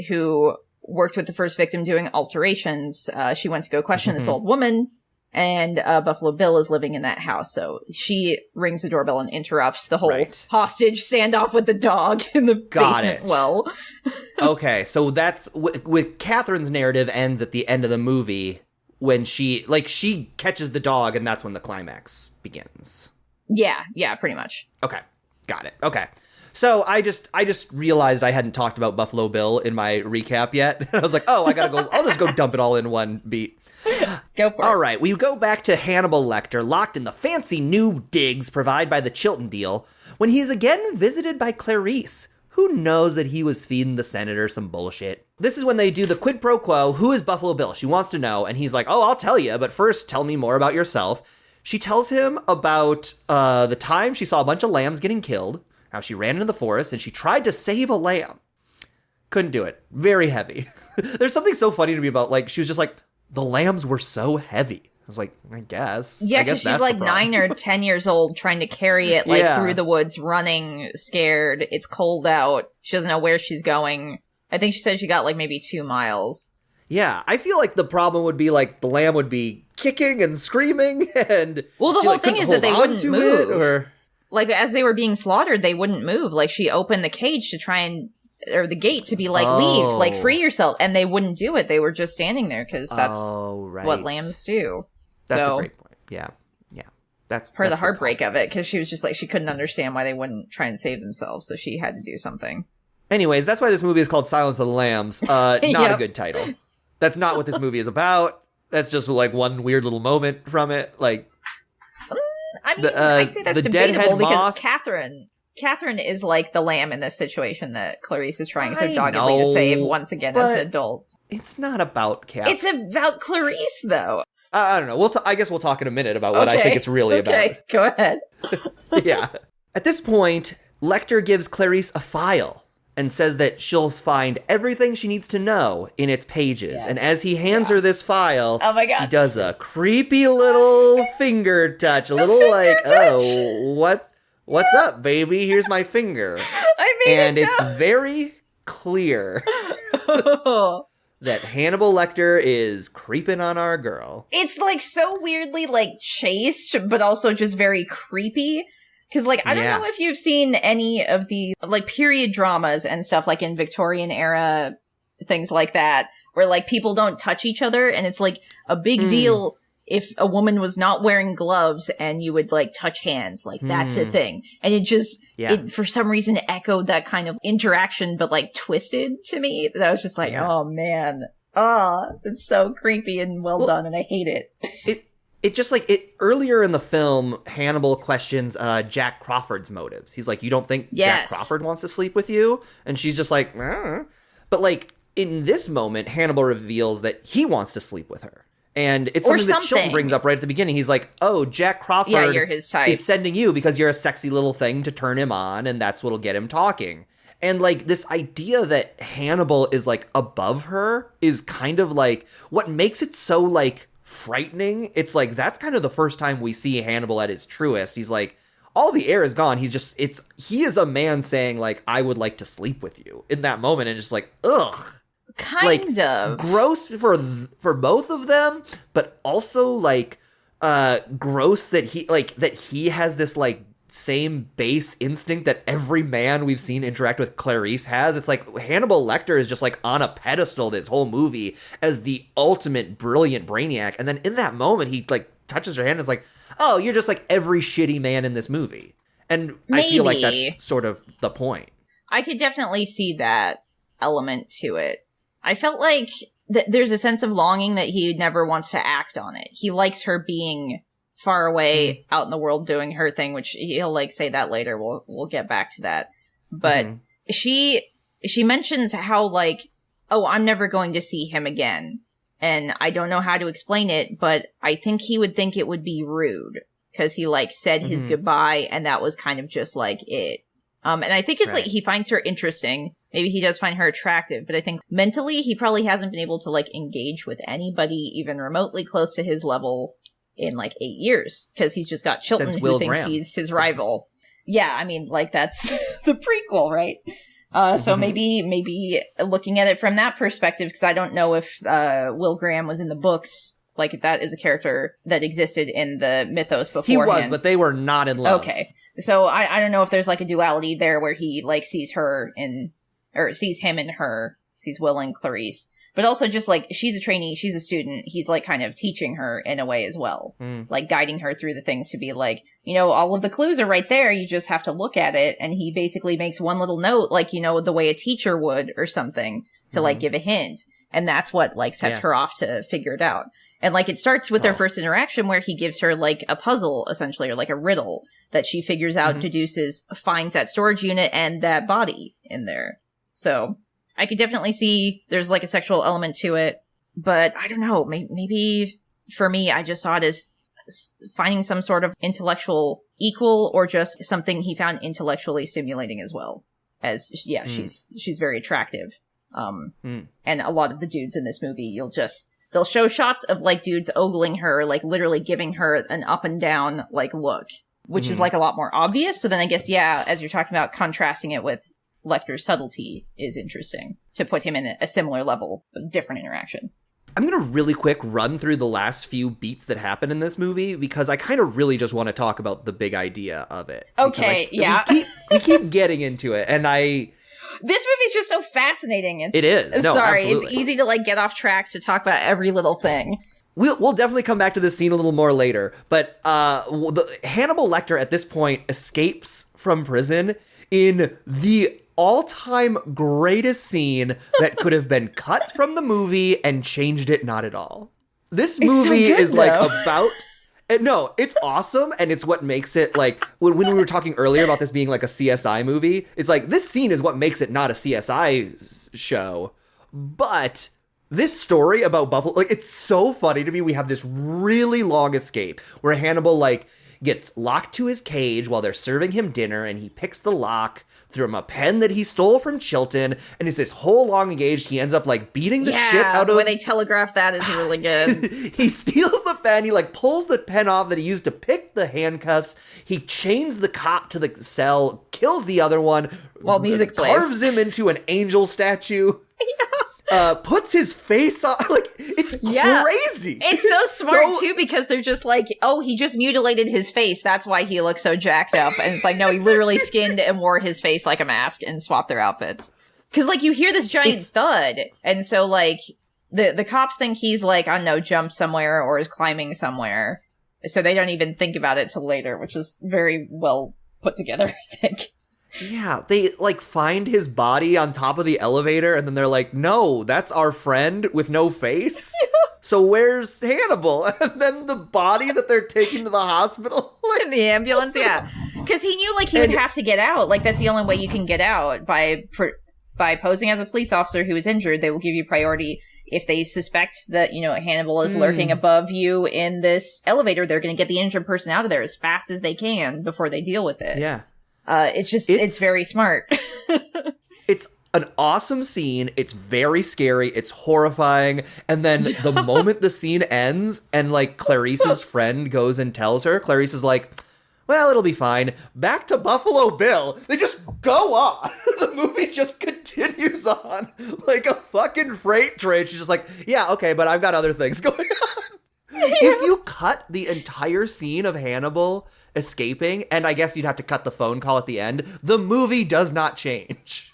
who worked with the first victim doing alterations, she went to go question this old woman, and Buffalo Bill is living in that house. So she rings the doorbell and interrupts the whole hostage standoff with the dog in the basement well. Okay, so that's with Catherine's narrative ends at the end of the movie when she catches the dog and that's when the climax begins. Yeah, pretty much. Okay, got it. Okay. So I just realized I hadn't talked about Buffalo Bill in my recap yet. I was like, oh, I gotta go. I'll just go dump it all in one beat. Go for it. All right, we go back to Hannibal Lecter, locked in the fancy new digs provided by the Chilton deal, when he is again visited by Clarice, who knows that he was feeding the senator some bullshit. This is when they do the quid pro quo. Who is Buffalo Bill? She wants to know, and he's like, oh, I'll tell you, but first tell me more about yourself. She tells him about the time she saw a bunch of lambs getting killed, how she ran into the forest, and she tried to save a lamb. Couldn't do it. Very heavy. There's something so funny to me about, like, she was just like, the lambs were so heavy. I was like, I guess. Yeah, because she's like 9 or 10 years old trying to carry it like through the woods, running, scared. It's cold out. She doesn't know where she's going. I think she said she got like maybe 2 miles. Yeah, I feel like the problem would be like the lamb would be kicking and screaming and well, the whole thing is that they wouldn't move. Or... Like as they were being slaughtered, they wouldn't move. Like she opened the cage to try and or the gate to be like, leave, like free yourself. And they wouldn't do it. They were just standing there because that's what lambs do. That's a great point. Yeah. That's the heartbreak of it because she was just like, she couldn't understand why they wouldn't try and save themselves. So she had to do something. Anyways, that's why this movie is called Silence of the Lambs. Not a good title. That's not what this movie is about. That's just like one weird little moment from it. Like, I mean, I'd say that's debatable because Catherine is like the lamb in this situation that Clarice is trying so doggedly to save once again as an adult. It's not about Catherine. It's about Clarice, though. I don't know. I guess we'll talk in a minute about what I think it's really about. Okay, go ahead. Yeah. At this point, Lecter gives Clarice a file and says that she'll find everything she needs to know in its pages. Yes. And as he hands her this file, he does a creepy little finger touch. A little like, oh, what's up, baby? Here's my finger. It's very clear that Hannibal Lecter is creeping on our girl. It's like so weirdly like chaste, but also just very creepy. Because like, I don't know if you've seen any of the like period dramas and stuff like in Victorian era, things like that, where like people don't touch each other. And it's like a big deal if a woman was not wearing gloves and you would like touch hands, like that's a thing. And it just, it for some reason echoed that kind of interaction, but like twisted to me. That was just like, oh man, it's so creepy and well done. And I hate it. It just like it earlier in the film, Hannibal questions Jack Crawford's motives. He's like, you don't think Jack Crawford wants to sleep with you? And she's just like, but like in this moment, Hannibal reveals that he wants to sleep with her. And it's something that Chilton brings up right at the beginning. He's like, oh, Jack Crawford you're his type. is sending you because you're a sexy little thing to turn him on, and that's what'll get him talking. And, like, this idea that Hannibal is, like, above her is kind of, like, what makes it so, like, frightening. It's, like, that's kind of the first time we see Hannibal at his truest. He's like, all the air is gone. He is a man saying, like, I would like to sleep with you in that moment. And just like, ugh. Kind of. Gross for both of them, but also, like, gross that he has this, like, same base instinct that every man we've seen interact with Clarice has. It's like Hannibal Lecter is just like on a pedestal this whole movie as the ultimate brilliant brainiac. And then in that moment, he like touches her hand and is like, oh, you're just like every shitty man in this movie. And I feel like that's sort of the point. I could definitely see that element to it. I felt like there's a sense of longing that he never wants to act on it. He likes her being far away out in the world doing her thing, which he'll like say that later. We'll get back to that. But she mentions how like, oh, I'm never going to see him again. And I don't know how to explain it, but I think he would think it would be rude because he like said his goodbye and that was kind of just like it. And I think it's like he finds her interesting. Maybe he does find her attractive, but I think mentally he probably hasn't been able to like engage with anybody even remotely close to his level in like 8 years because he's just got Chilton who thinks he's his rival. Yeah, I mean, like that's the prequel, right? So maybe looking at it from that perspective, because I don't know if Will Graham was in the books, like if that is a character that existed in the mythos beforehand. He was, but they were not in love. Okay, so I don't know if there's like a duality there where he like sees him in her, sees Will and Clarice. But also just, like, she's a trainee, she's a student, he's, like, kind of teaching her in a way as well. Like, guiding her through the things to be like, you know, all of the clues are right there, you just have to look at it. And he basically makes one little note, like, you know, the way a teacher would or something to, like, give a hint. And that's what, like, sets her off to figure it out. And, like, it starts with their first interaction where he gives her, like, a puzzle, essentially, or, like, a riddle that she figures out, deduces, finds that storage unit and that body in there. So I could definitely see there's like a sexual element to it, but I don't know. Maybe for me, I just saw it as finding some sort of intellectual equal or just something he found intellectually stimulating as well. As, she's very attractive. And a lot of the dudes in this movie, they'll show shots of like dudes ogling her, like literally giving her an up and down like look, which is like a lot more obvious. So then I guess, as you're talking about contrasting it with Lecter's subtlety is interesting to put him in a similar level of different interaction. I'm going to really quick run through the last few beats that happen in this movie because I kind of really just want to talk about the big idea of it. Okay, we keep getting into it and this movie's just so fascinating. It is. No, sorry, absolutely. It's easy to like get off track to talk about every little thing. We'll definitely come back to this scene a little more later, but Hannibal Lecter at this point escapes from prison in the all-time greatest scene that could have been cut from the movie and changed it not at all. This movie is like about... No, it's awesome, and it's what makes it like... When we were talking earlier about this being like a CSI movie, it's like this scene is what makes it not a CSI show, but... This story about Buffalo, like, it's so funny to me. We have this really long escape where Hannibal, like, gets locked to his cage while they're serving him dinner, and he picks the lock from a pen that he stole from Chilton, and it's this whole long engaged. He ends up, like, beating the shit out of... the way they telegraph that is really good. He steals the pen, he, like, pulls the pen off that he used to pick the handcuffs, he chains the cop to the cell, kills the other one, while music plays. Carves him into an angel statue. Puts his face on, like, it's crazy. It's so smart, too, because they're just like, oh, he just mutilated his face. That's why he looks so jacked up. And it's like, no, he literally skinned and wore his face like a mask and swapped their outfits. Because, like, you hear this giant thud. And so, like, the cops think he's, like, I don't know, jumped somewhere or is climbing somewhere. So they don't even think about it till later, which is very well put together, I think. Yeah, they, like, find his body on top of the elevator, and then they're like, no, that's our friend with no face? So where's Hannibal? And then the body that they're taking to the hospital? Like, in the ambulance, yeah. Because he knew, like, he would have to get out. Like, that's the only way you can get out. By posing as a police officer who is injured, they will give you priority. If they suspect that, you know, Hannibal is lurking above you in this elevator, they're going to get the injured person out of there as fast as they can before they deal with it. Yeah. It's very smart. It's an awesome scene. It's very scary. It's horrifying. And then the moment the scene ends and, like, Clarice's friend goes and tells her, Clarice is like, well, it'll be fine. Back to Buffalo Bill. They just go on. The movie just continues on like a fucking freight train. She's just like, yeah, okay, but I've got other things going on. If you cut the entire scene of Hannibal escaping, and I guess you'd have to cut the phone call at the end, the movie does not change.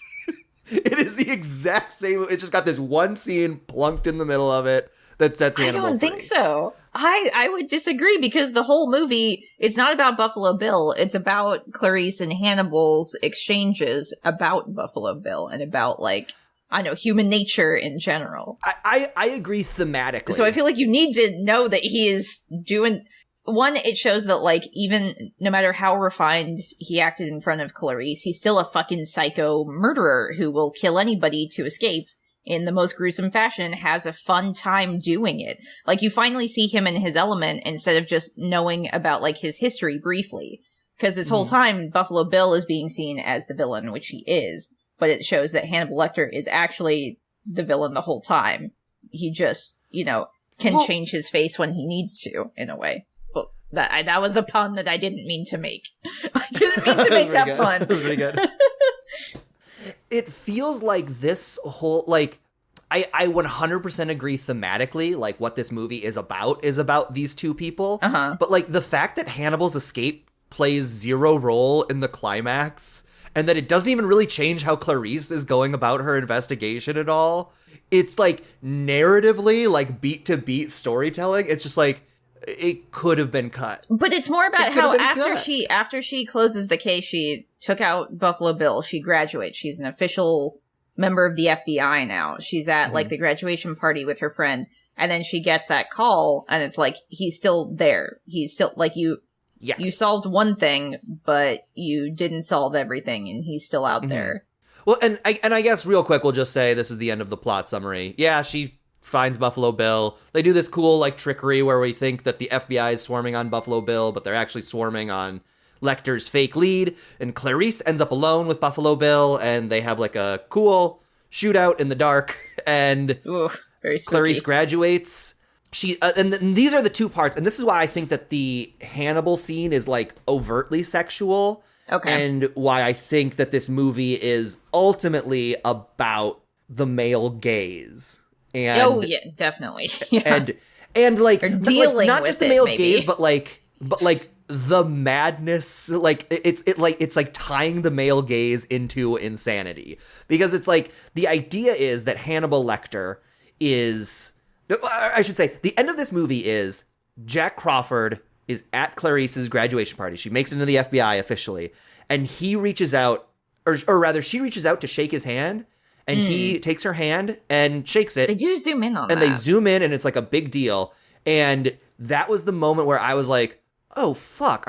It is the exact same. It's just got this one scene plunked in the middle of it that sets Hannibal free. I don't think so. I would disagree because the whole movie, it's not about Buffalo Bill. It's about Clarice and Hannibal's exchanges about Buffalo Bill and about, like, I know, human nature in general. I agree thematically. So I feel like you need to know that he is doing... One, it shows that, like, even no matter how refined he acted in front of Clarice, he's still a fucking psycho murderer who will kill anybody to escape in the most gruesome fashion, has a fun time doing it. Like, you finally see him in his element instead of just knowing about, like, his history briefly. Because this whole time, Buffalo Bill is being seen as the villain, which he is. But it shows that Hannibal Lecter is actually the villain the whole time. He just, you know, can change his face when he needs to, in a way. Well, that was a pun that I didn't mean to make. I didn't mean to make that pun. That was pretty good. It feels like this whole, like, I 100% agree thematically, like, what this movie is about these two people. Uh-huh. But, like, the fact that Hannibal's escape plays zero role in the climax, and that it doesn't even really change how Clarice is going about her investigation at all. It's, like, narratively, like, beat-to-beat storytelling. It's just, like, it could have been cut. But it's more about how after she closes the case, she took out Buffalo Bill. She graduates. She's an official member of the FBI now. She's at like the graduation party with her friend, and then she gets that call, and it's like he's still there. He's still like you. Yes. You solved one thing, but you didn't solve everything, and he's still out there. Well, and I guess real quick, we'll just say this is the end of the plot summary. Yeah, she finds Buffalo Bill. They do this cool, like, trickery where we think that the FBI is swarming on Buffalo Bill, but they're actually swarming on Lecter's fake lead. And Clarice ends up alone with Buffalo Bill, and they have, like, a cool shootout in the dark. And very spooky. Clarice graduates. And these are the two parts. And this is why I think that the Hannibal scene is, like, overtly sexual. Okay. And why I think that this movie is ultimately about the male gaze. And, yeah, definitely. Yeah. And like, dealing not with just the male maybe. gaze, but like the madness. Like it's like tying the male gaze into insanity, because it's like the idea is that Hannibal Lecter is. I should say the end of this movie is Jack Crawford is at Clarice's graduation party. She makes it into the FBI officially, and he reaches out, or rather, she reaches out to shake his hand. And he takes her hand and shakes it. They do zoom in on that. And they zoom in, and it's like a big deal. And that was the moment where I was like, oh, fuck.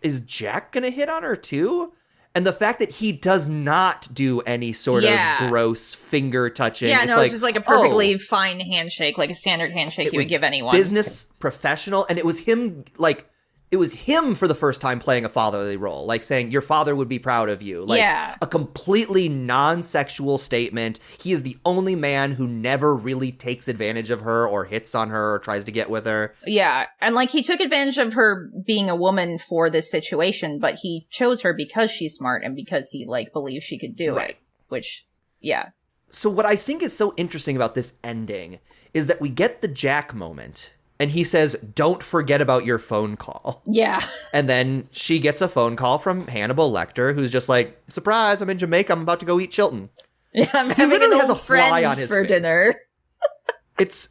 Is Jack gonna hit on her too? And the fact that he does not do any sort of gross finger touching. Yeah, it's just like a perfectly fine handshake, like a standard handshake you would give anyone. Business professional. And it was him, like, it was him for the first time playing a fatherly role, like saying your father would be proud of you. Like a completely non-sexual statement. He is the only man who never really takes advantage of her or hits on her or tries to get with her. Yeah. And like he took advantage of her being a woman for this situation, but he chose her because she's smart and because he like believes she could do it. Which, yeah. So what I think is so interesting about this ending is that we get the Jack moment. And he says, don't forget about your phone call. Yeah. And then she gets a phone call from Hannibal Lecter, who's just like, surprise, I'm in Jamaica. I'm about to go eat Chilton. Yeah, I'm having an old friend for dinner. It's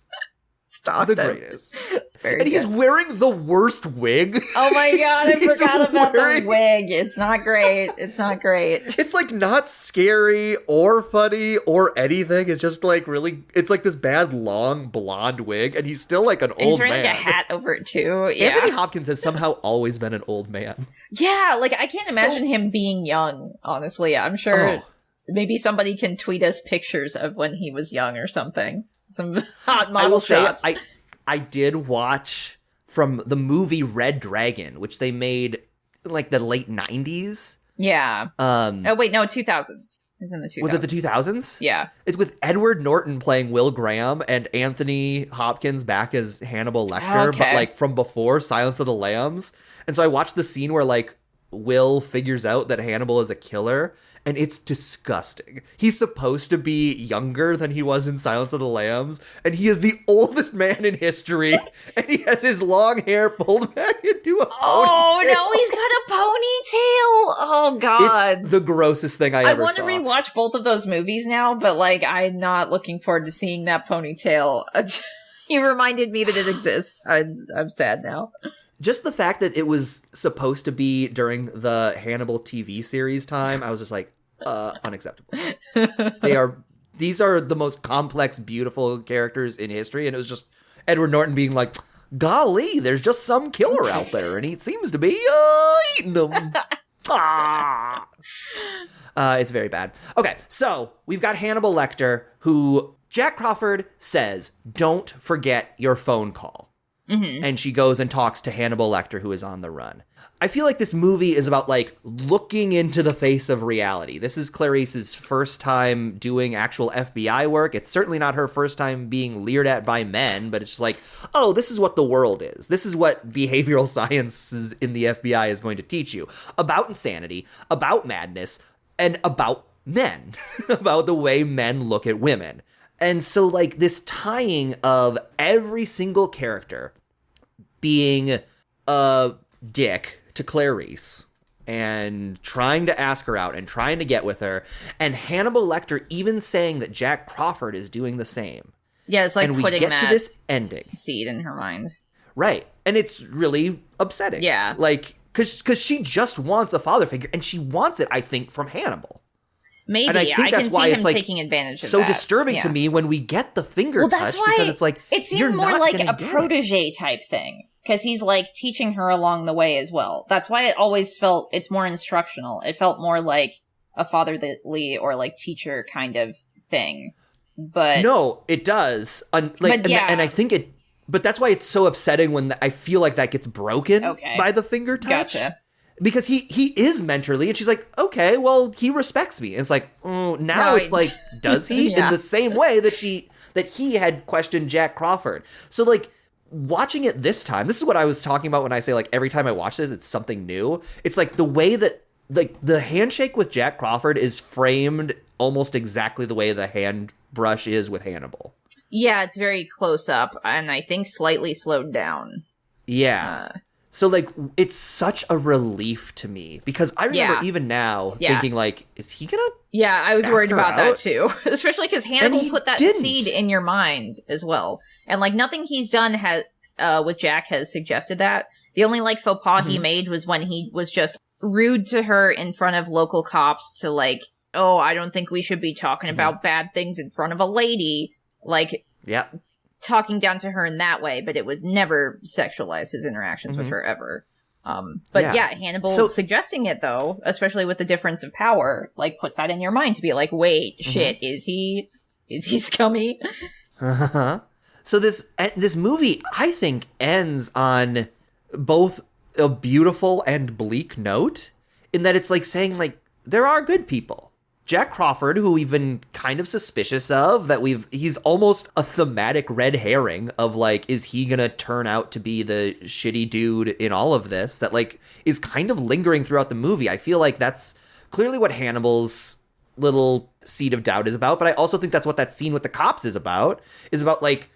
the greatest. It's very and he's wearing the worst wig. Oh my god, I forgot about the wig. It's not great. It's not great. It's like not scary or funny or anything. It's just like really, it's like this bad long blonde wig, and he's still like an old man. He's wearing like a hat over it too. Yeah. Anthony Hopkins has somehow always been an old man. Yeah, like I can't imagine him being young, honestly. I'm sure maybe somebody can tweet us pictures of when he was young or something. Some hot model shots. I did watch from the movie Red Dragon, which they made in like the late 90s. Yeah. Oh wait, no, 2000s. It's in the 2000s. Was it the 2000s? Yeah. It's with Edward Norton playing Will Graham and Anthony Hopkins back as Hannibal Lecter, but like from before Silence of the Lambs. And so I watched the scene where like Will figures out that Hannibal is a killer, and it's disgusting. He's supposed to be younger than he was in Silence of the Lambs, and he is the oldest man in history, and he has his long hair pulled back into a ponytail. Oh, no, he's got a ponytail. Oh, God. It's the grossest thing I ever saw. I want to rewatch both of those movies now, but, like, I'm not looking forward to seeing that ponytail. You reminded me that it exists. I'm sad now. Just the fact that it was supposed to be during the Hannibal TV series time, I was just like, unacceptable. These are the most complex, beautiful characters in history, and it was just Edward Norton being like, golly, there's just some killer out there, and he seems to be eating them. It's very bad. Okay, so we've got Hannibal Lecter, who Jack Crawford says, don't forget your phone call. Mm-hmm. And she goes and talks to Hannibal Lecter, who is on the run. I feel like this movie is about, like, looking into the face of reality. This is Clarice's first time doing actual FBI work. It's certainly not her first time being leered at by men, but it's just like, oh, this is what the world is. This is what behavioral sciences in the FBI is going to teach you. About insanity, about madness, and about men. About the way men look at women. And so, like, this tying of every single character being a dick to Clarice and trying to ask her out and trying to get with her, and Hannibal Lecter even saying that Jack Crawford is doing the same. Yeah, it's like and putting we get that to this ending seed in her mind. Right. And it's really upsetting. Yeah. Like, because she just wants a father figure, and she wants it, I think, from Hannibal. Maybe. And I think that's can why see it's him like taking advantage of so that. disturbing to me when we get the finger touch, because it's like, it seemed you're more not like gonna a get protege type thing, because he's like teaching her along the way as well. That's why it always felt, it's more instructional. It felt more like a fatherly or like teacher kind of thing. But no, it does. And I think it. But that's why it's so upsetting when I feel like that gets broken by the finger touch. Gotcha. Because he is mentorly, and she's like, okay, well, he respects me. And it's like, it's like, does he? Yeah. In the same way that he had questioned Jack Crawford. So, like, watching it this time, this is what I was talking about when I say, like, every time I watch this, it's something new. It's like the way that, like, the handshake with Jack Crawford is framed almost exactly the way the hand brush is with Hannibal. Yeah, it's very close up, and I think slightly slowed down. Yeah. So, like, it's such a relief to me, because I remember even now thinking, like, is he gonna Yeah, I was ask worried her about out? that, too. Especially because Hannibal put that didn't. seed in your mind as well. And, like, nothing he's done has with Jack has suggested that. The only, like, faux pas he made was when he was just rude to her in front of local cops to, like, oh, I don't think we should be talking about bad things in front of a lady. Like, talking down to her in that way, but it was never sexualized, his interactions with her ever. But Hannibal suggesting it, though, especially with the difference of power, like, puts that in your mind to be like, wait, shit, is he scummy? So this movie, I think, ends on both a beautiful and bleak note, in that it's like saying, like, there are good people. Jack Crawford, who we've been kind of suspicious of, that he's almost a thematic red herring of, like, is he gonna turn out to be the shitty dude in all of this, that, like, is kind of lingering throughout the movie. I feel like that's clearly what Hannibal's little seed of doubt is about, but I also think that's what that scene with the cops is about, like,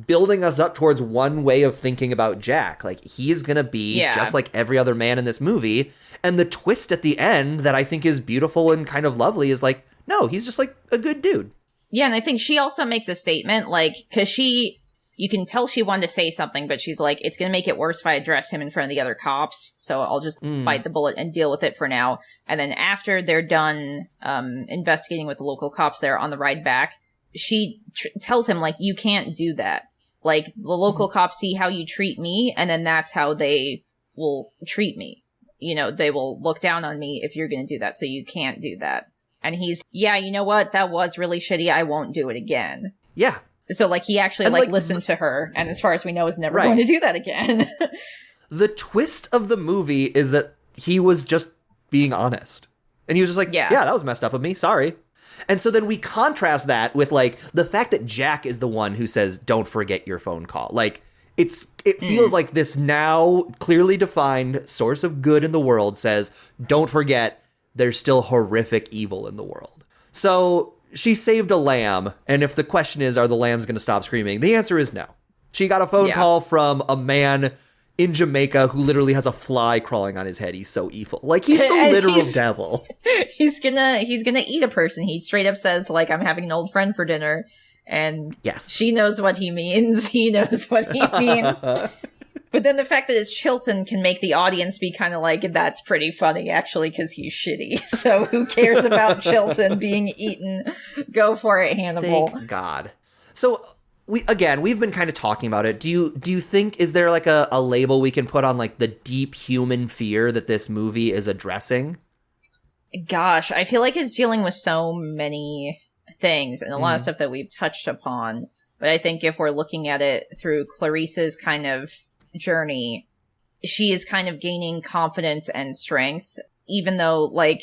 building us up towards one way of thinking about Jack. Like, he's gonna be just like every other man in this movie. And the twist at the end that I think is beautiful and kind of lovely is like, no, he's just like a good dude. Yeah, and I think she also makes a statement, like, because you can tell she wanted to say something, but she's like, it's going to make it worse if I address him in front of the other cops, so I'll just bite the bullet and deal with it for now. And then after they're done investigating with the local cops there on the ride back, she tells him, like, you can't do that. Like, the local cops see how you treat me, and then that's how they will treat me. You know, they will look down on me if you're going to do that, so you can't do that. And he's, yeah, you know what? That was really shitty. I won't do it again. Yeah. So, like, he actually, like, listened to her, and as far as we know, is never going to do that again. The twist of the movie is that he was just being honest. And he was just like, yeah, that was messed up of me. Sorry. And so then we contrast that with, like, the fact that Jack is the one who says, don't forget your phone call. Like, it feels like this now clearly defined source of good in the world says, don't forget, there's still horrific evil in the world. So she saved a lamb. And if the question is, are the lambs going to stop screaming? The answer is no. She got a phone call from a man in Jamaica who literally has a fly crawling on his head. He's so evil. Like, he's the literal devil. He's gonna eat a person. He straight up says, like, I'm having an old friend for dinner. And she knows what he means. He knows what he means. But then the fact that it's Chilton can make the audience be kind of like, that's pretty funny, actually, because he's shitty. So who cares about Chilton being eaten? Go for it, Hannibal. Thank God. So we've been kind of talking about it. Do you think, is there like a label we can put on like the deep human fear that this movie is addressing? Gosh, I feel like it's dealing with so many things and a lot of stuff that we've touched upon. But I think if we're looking at it through Clarice's kind of journey, she is kind of gaining confidence and strength, even though, like,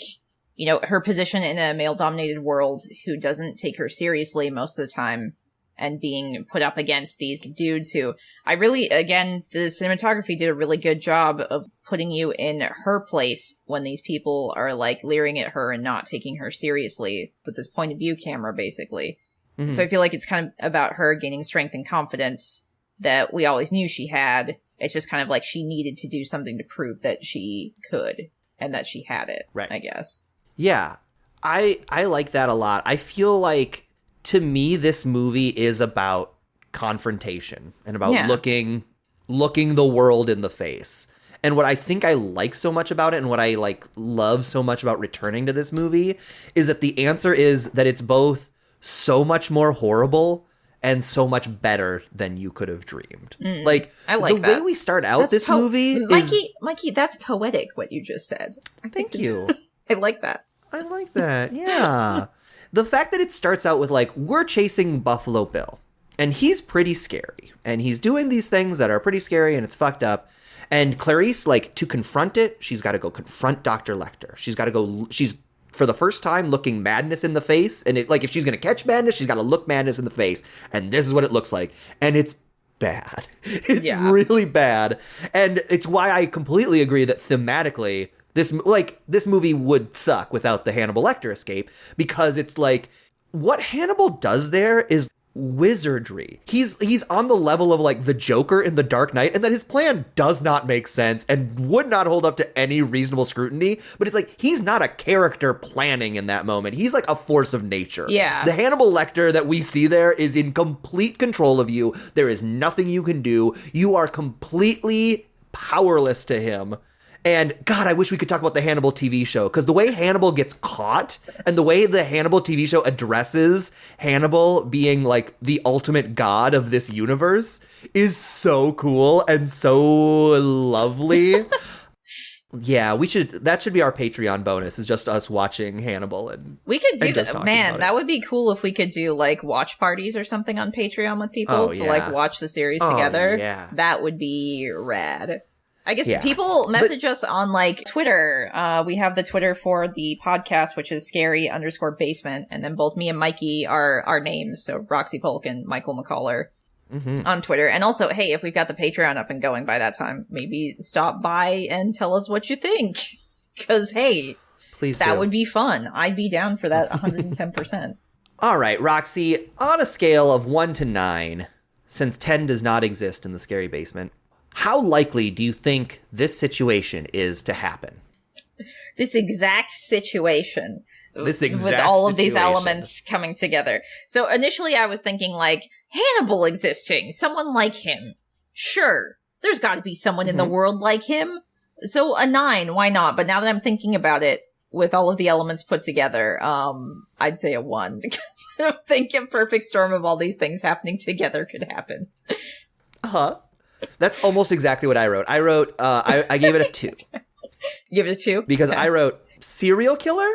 you know, her position in a male-dominated world who doesn't take her seriously most of the time, and being put up against these dudes who the cinematography did a really good job of putting you in her place when these people are like leering at her and not taking her seriously with this point of view camera, basically. Mm-hmm. So I feel like it's kind of about her gaining strength and confidence that we always knew she had. It's just kind of like she needed to do something to prove that she could and that she had it, right? I guess. Yeah, I like that a lot. I feel like, to me, this movie is about confrontation and about looking the world in the face. And what I think I like so much about it, and what I like love so much about returning to this movie, is that the answer is that it's both so much more horrible and so much better than you could have dreamed. Like, I like the way we start out this movie is... Mikey, that's poetic, what you just said. Thank you. I like that. I like that, yeah. The fact that it starts out with, like, we're chasing Buffalo Bill, and he's pretty scary, and he's doing these things that are pretty scary, and it's fucked up, and Clarice, like, to confront it, she's got to go confront Dr. Lecter. She's got to go, she's, for the first time, looking madness in the face, and, if she's going to catch madness, she's got to look madness in the face, and this is what it looks like, and it's bad. It's really bad, and it's why I completely agree that thematically... This movie would suck without the Hannibal Lecter escape, because it's like, what Hannibal does there is wizardry. He's on the level of, like, the Joker in The Dark Knight, and that his plan does not make sense and would not hold up to any reasonable scrutiny, but it's like, he's not a character planning in that moment. He's like a force of nature. Yeah. The Hannibal Lecter that we see there is in complete control of you. There is nothing you can do. You are completely powerless to him. And God, I wish we could talk about the Hannibal TV show, because the way Hannibal gets caught and the way the Hannibal TV show addresses Hannibal being like the ultimate god of this universe is so cool and so lovely. Yeah, that should be our Patreon bonus, is just us watching Hannibal. And we could do that. Man, that would be cool if we could do like watch parties or something on Patreon with people to like watch the series together. Yeah. That would be rad. I guess people message us on, like, Twitter. We have the Twitter for the podcast, which is scary_basement. And then both me and Mikey are our names. So Roxy, Polk, and Michael McCollor on Twitter. And also, hey, if we've got the Patreon up and going by that time, maybe stop by and tell us what you think. Because, hey, that would be fun. I'd be down for that 110%. All right, Roxy, on a scale of 1 to 9, since 10 does not exist in the Scary Basement, how likely do you think this situation is to happen? This exact situation. With all of these elements coming together. So initially I was thinking, like, Hannibal existing. Someone like him. Sure. There's got to be someone in the world like him. So a 9, why not? But now that I'm thinking about it, with all of the elements put together, I'd say a 1. Because I don't think a perfect storm of all these things happening together could happen. Uh-huh. That's almost exactly what I wrote. I gave it a 2. Give it a 2? Because I wrote, serial killer?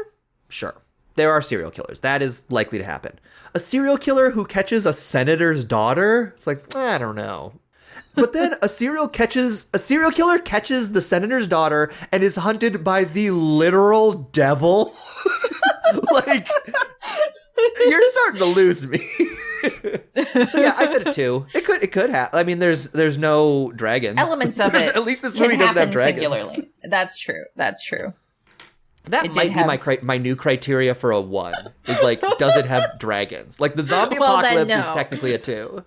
Sure. There are serial killers. That is likely to happen. A serial killer who catches a senator's daughter? It's like, I don't know. But then a serial killer catches the senator's daughter and is hunted by the literal devil. Like, You're starting to lose me. So yeah, I said a 2. It could happen. I mean, there's no dragons. Elements of it. At least this movie doesn't have dragons. Singularly. That's true. That might be my new criteria for a 1. Is like, does it have dragons? Like the zombie apocalypse is technically a 2.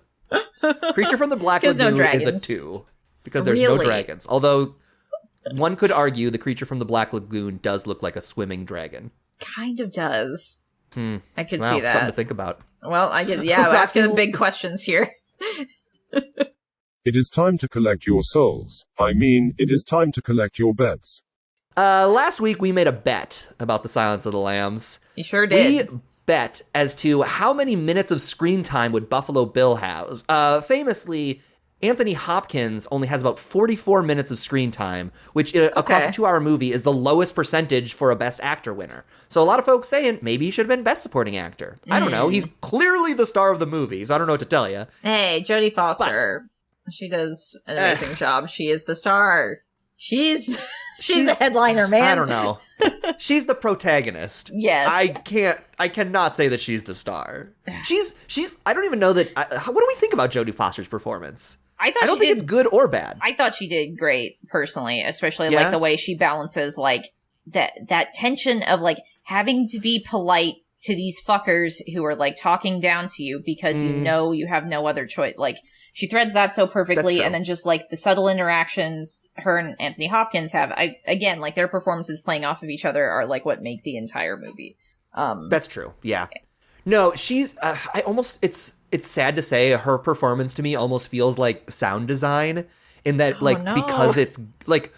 Creature from the Black Lagoon is a 2 because there's no dragons. Although one could argue the Creature from the Black Lagoon does look like a swimming dragon. Kind of does. I could see that. Something to think about. Well, we're asking the big questions here. It is time to collect your souls. I mean, it is time to collect your bets. Last week we made a bet about the Silence of the Lambs. You sure did. We bet as to how many minutes of screen time would Buffalo Bill have. Famously, Anthony Hopkins only has about 44 minutes of screen time, which across a 2-hour movie is the lowest percentage for a Best Actor winner. So a lot of folks saying maybe he should have been Best Supporting Actor. I don't know. He's clearly the star of the movie, so I don't know what to tell you. Hey, Jodie Foster. She does an amazing job. She is the star. She's the headliner, man. I don't know. She's the protagonist. Yes. I cannot say that she's the star. She's I don't even know that. What do we think about Jodie Foster's performance? I don't think it's good or bad. I thought she did great, personally, especially like the way she balances like that tension of like having to be polite to these fuckers who are like talking down to you because you know you have no other choice. Like she threads that so perfectly, and then just like the subtle interactions her and Anthony Hopkins have. Again, like their performances playing off of each other are like what make the entire movie. That's true. Yeah. No, she's. It's sad to say her performance to me almost feels like sound design in that because it's like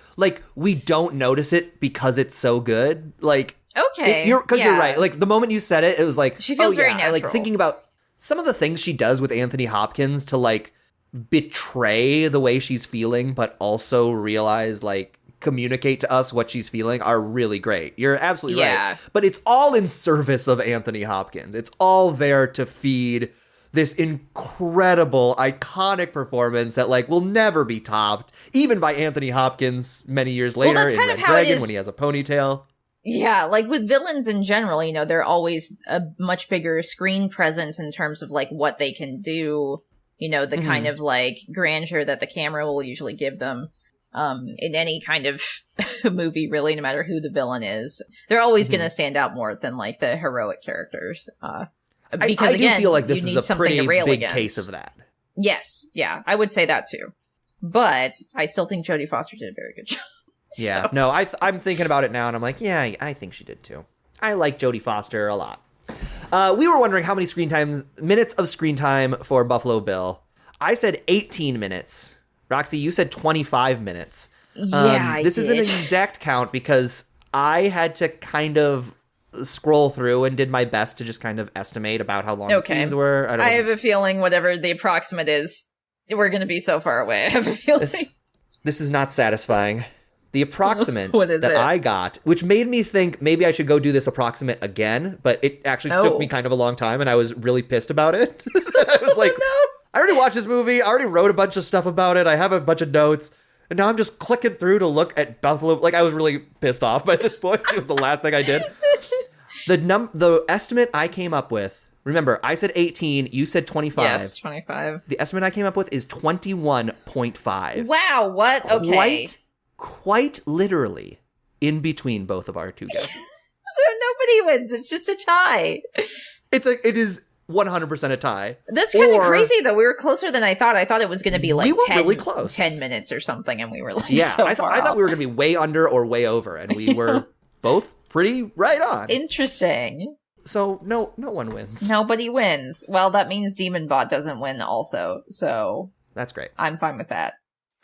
we don't notice it because it's so good. Like you're right. Like the moment you said it, it was like she feels very natural. Like thinking about some of the things she does with Anthony Hopkins to like betray the way she's feeling, but also realize like communicate to us what she's feeling are really great. You're absolutely right. But it's all in service of Anthony Hopkins. It's all there to feed this incredible, iconic performance that like will never be topped, even by Anthony Hopkins many years later in Red Dragon when he has a ponytail. Yeah, like with villains in general, you know, they're always a much bigger screen presence in terms of like what they can do, you know, the kind of like grandeur that the camera will usually give them. In any kind of movie, really, no matter who the villain is, they're always going to stand out more than like the heroic characters. Because I do feel like this is a pretty big case of that. Yes, yeah, I would say that too. But I still think Jodie Foster did a very good job. Yeah, no, I'm thinking about it now, and I'm like, yeah, I think she did too. I like Jodie Foster a lot. We were wondering how many minutes of screen time for Buffalo Bill. I said 18 minutes. Roxy, you said 25 minutes. Yeah, this isn't an exact count because I had to kind of scroll through and did my best to just kind of estimate about how long the scenes were. I have a feeling whatever the approximate is, we're going to be so far away. I have a feeling. This is not satisfying. The approximate that I got, which made me think maybe I should go do this approximate again, but it actually took me kind of a long time, and I was really pissed about it. I was like, I already watched this movie. I already wrote a bunch of stuff about it. I have a bunch of notes. And now I'm just clicking through to look at Buffalo. Like, I was really pissed off by this point. It was the last thing I did. The estimate I came up with, remember, I said 18. You said 25. Yes, 25. The estimate I came up with is 21.5. Wow, what? Okay. Quite literally in between both of our two guesses. So nobody wins. It's just a tie. It is 100% a tie. That's kind of crazy, though. We were closer than I thought. I thought it was going to be like 10, really close. 10 minutes or something, and we were like I thought we were going to be way under or way over, and we were both pretty right on. Interesting. So no one wins. Nobody wins. Well, that means DemonBot doesn't win also, so... That's great. I'm fine with that.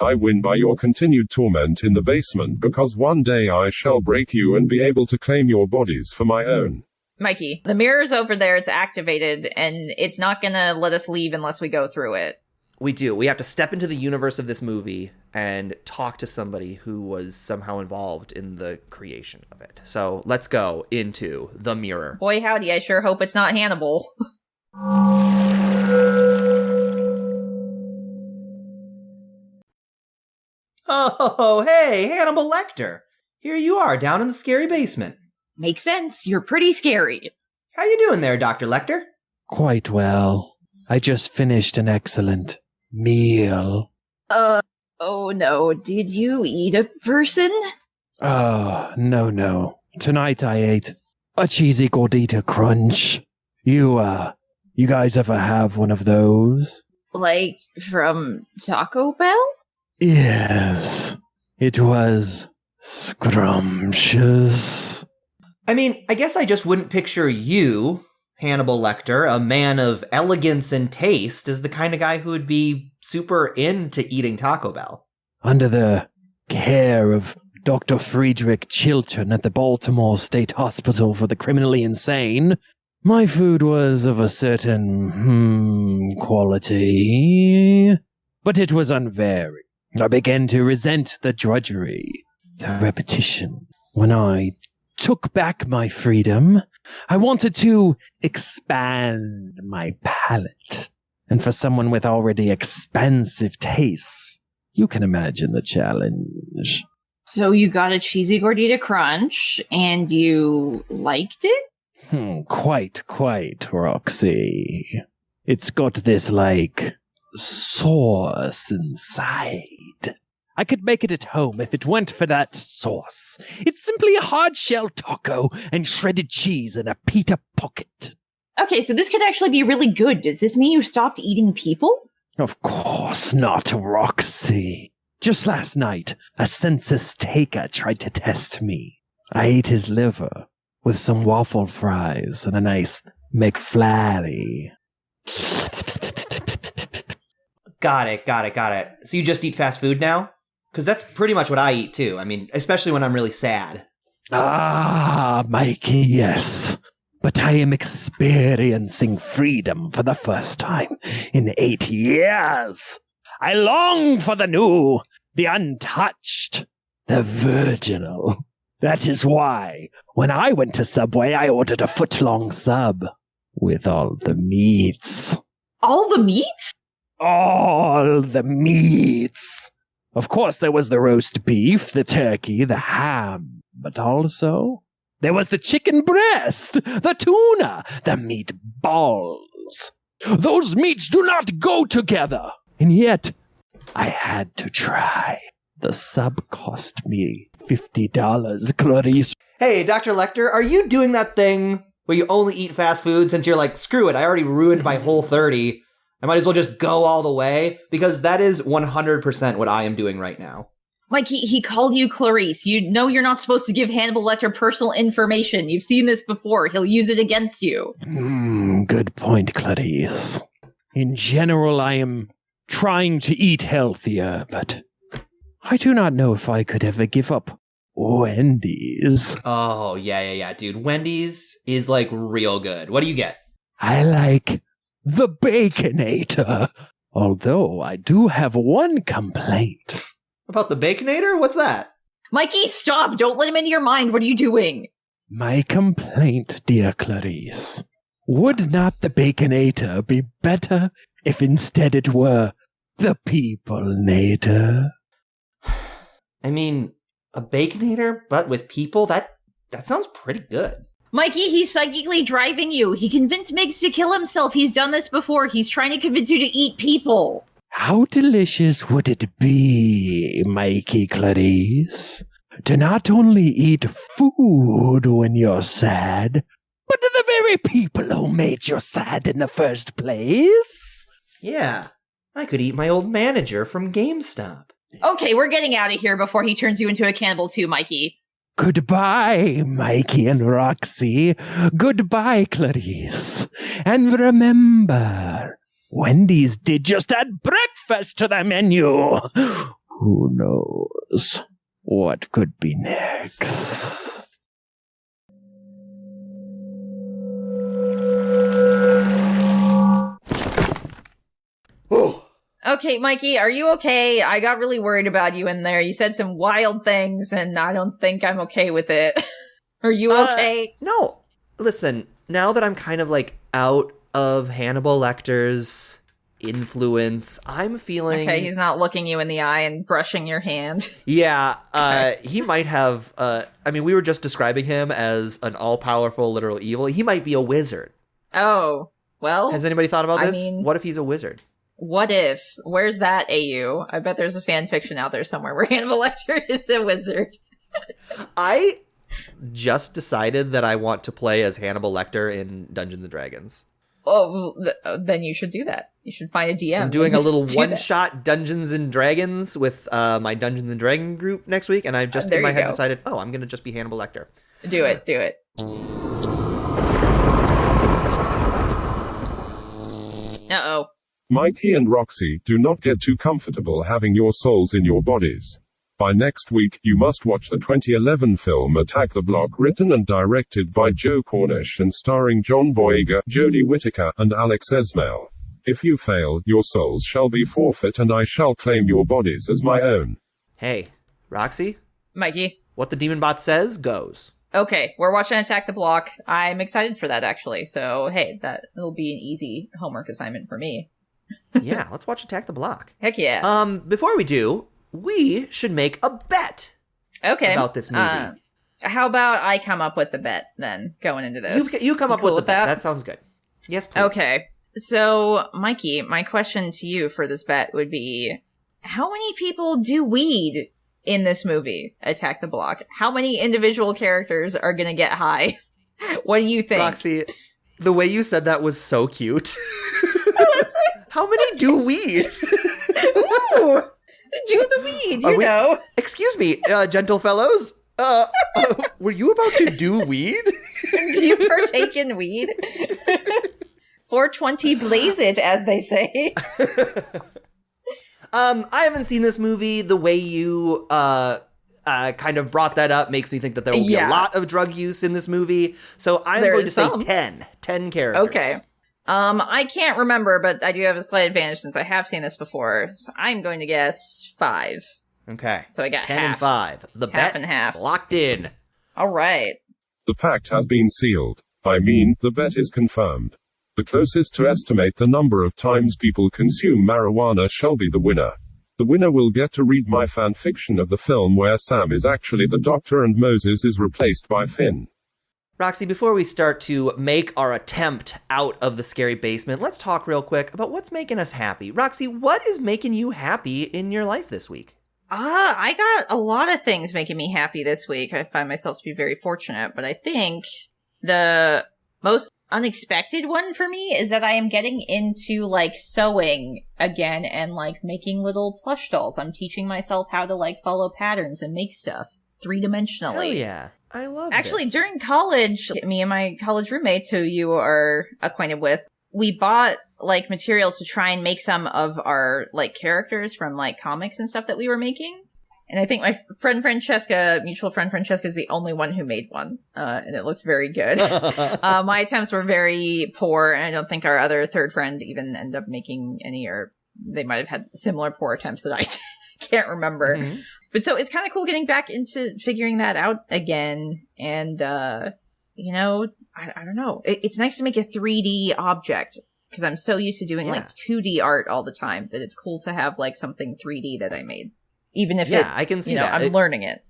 I win by your continued torment in the basement because one day I shall break you and be able to claim your bodies for my own. Mikey, the mirror's over there, it's activated, and it's not gonna let us leave unless we go through it. We do. We have to step into the universe of this movie and talk to somebody who was somehow involved in the creation of it. So let's go into the mirror. Boy howdy, I sure hope it's not Hannibal. Oh, hey, Hannibal Lecter. Here you are, down in the scary basement. Makes sense. You're pretty scary. How you doing there, Dr. Lecter? Quite well. I just finished an excellent meal. Oh no, did you eat a person? Oh, no. Tonight I ate a cheesy gordita crunch. You guys ever have one of those? Like from Taco Bell? Yes. It was scrumptious. I mean, I guess I just wouldn't picture you, Hannibal Lecter, a man of elegance and taste, as the kind of guy who would be super into eating Taco Bell. Under the care of Dr. Friedrich Chilton at the Baltimore State Hospital for the Criminally Insane, my food was of a certain, quality. But it was unvaried. I began to resent the drudgery, the repetition. When I took back my freedom, I wanted to expand my palate. And for someone with already expansive tastes, you can imagine the challenge. So you got a cheesy gordita crunch, and you liked it? Quite, Roxy. It's got this, sauce inside. I could make it at home if it weren't for that sauce. It's simply a hard-shell taco and shredded cheese in a pita pocket. Okay, so this could actually be really good. Does this mean you stopped eating people? Of course not, Roxy. Just last night, a census taker tried to test me. I ate his liver with some waffle fries and a nice McFlurry. Got it. So you just eat fast food now? Because that's pretty much what I eat too. I mean, especially when I'm really sad. Ah, Mikey, yes. But I am experiencing freedom for the first time in 8 years. I long for the new, the untouched, the virginal. That is why, when I went to Subway, I ordered a foot-long sub with all the meats. All the meats? All the meats. Of course, there was the roast beef, the turkey, the ham, but also there was the chicken breast, the tuna, the meatballs. Those meats do not go together. And yet, I had to try. The sub cost me $50, Clarice. Hey, Dr. Lecter, are you doing that thing where you only eat fast food since you're like, screw it, I already ruined my whole 30. I might as well just go all the way? Because that is 100% what I am doing right now. Mike, he called you Clarice. You know you're not supposed to give Hannibal Lecter personal information. You've seen this before. He'll use it against you. Good point, Clarice. In general, I am trying to eat healthier, but I do not know if I could ever give up Wendy's. Oh, yeah, dude. Wendy's is like real good. What do you get? I like the Baconator. Although I do have one complaint. About the Baconator? What's that? Mikey, stop! Don't let him into your mind. What are you doing? My complaint, dear Clarice. Would not the Baconator be better if instead it were the People-nator? I mean, a Baconator, but with people? That sounds pretty good. Mikey, he's psychically driving you. He convinced Miggs to kill himself. He's done this before. He's trying to convince you to eat people. How delicious would it be, Mikey Clarice, to not only eat food when you're sad, but the very people who made you sad in the first place? Yeah, I could eat my old manager from GameStop. Okay, we're getting out of here before he turns you into a cannibal too, Mikey. Goodbye, Mikey and Roxy. Goodbye, Clarice. And remember, Wendy's did just add breakfast to the menu. Who knows what could be next? Okay, Mikey, are you okay? I got really worried about you in there. You said some wild things, and I don't think I'm okay with it. Are you okay? No. Listen, now that I'm kind of like out of Hannibal Lecter's influence. I'm feeling... Okay, he's not looking you in the eye and brushing your hand. Yeah, he might have... I mean, we were just describing him as an all-powerful literal evil. He might be a wizard. Oh, well... Has anybody thought about this? I mean, what if he's a wizard? What if? Where's that, AU? I bet there's a fan fiction out there somewhere where Hannibal Lecter is a wizard. I just decided that I want to play as Hannibal Lecter in Dungeons & Dragons. Oh, then you should do that. You should find a DM. I'm doing a little one-shot Dungeons & Dragons with my Dungeons & Dragon group next week, and I just in my head decided, I'm going to just be Hannibal Lecter. Do it. Uh-oh. Mikey and Roxy, do not get too comfortable having your souls in your bodies. By next week, you must watch the 2011 film Attack the Block, written and directed by Joe Cornish and starring John Boyega, Jodie Whittaker, and Alex Esmail. If you fail, your souls shall be forfeit and I shall claim your bodies as my own. Hey, Roxy? Mikey? What the DemonBot says goes. Okay, we're watching Attack the Block. I'm excited for that, actually. So, hey, that'll be an easy homework assignment for me. Yeah, let's watch Attack the Block. Heck yeah. Before we do, we should make a bet. Okay. About this movie. How about I come up with the bet then, going into this? You come up with the bet. That sounds good. Yes, please. Okay. So, Mikey, my question to you for this bet would be, how many people do weed in this movie, Attack the Block? How many individual characters are going to get high? What do you think? Roxy, the way you said that was so cute. How many do weed? Ooh, do the weed, you know. Excuse me, gentle fellows. Were you about to do weed? Do you partake in weed? 420 blaze it, as they say. I haven't seen this movie. The way you kind of brought that up makes me think that there will be a lot of drug use in this movie. So I'm going to say 10. 10 characters. Okay. I can't remember, but I do have a slight advantage since I have seen this before. So I'm going to guess 5. Okay. So I got 10 half. and 5. The half bet and half. locked in. All right. The pact has been sealed. I mean, the bet is confirmed. The closest to estimate the number of times people consume marijuana shall be the winner. The winner will get to read my fan fiction of the film where Sam is actually the doctor and Moses is replaced by Finn. Roxy, before we start to make our attempt out of the scary basement, let's talk real quick about what's making us happy. Roxy, what is making you happy in your life this week? I got a lot of things making me happy this week. I find myself to be very fortunate, but I think the most unexpected one for me is that I am getting into, like, sewing again and, like, making little plush dolls. I'm teaching myself how to, like, follow patterns and make stuff 3-dimensionally. Hell yeah. I love Actually, this. during college, me and my college roommates, who you are acquainted with, we bought, like, materials to try and make some of our, like, characters from, like, comics and stuff that we were making. And I think my friend Francesca, mutual friend Francesca, is the only one who made one. And it looked very good. My attempts were very poor, and I don't think our other third friend even ended up making any, or they might have had similar poor attempts that I did. Can't remember. Mm-hmm. But so it's kind of cool getting back into figuring that out again. And, you know, I don't know. It's nice to make a 3D object because I'm so used to doing like 2D art all the time that it's cool to have like something 3D that I made. Even if I can see that. I'm learning it.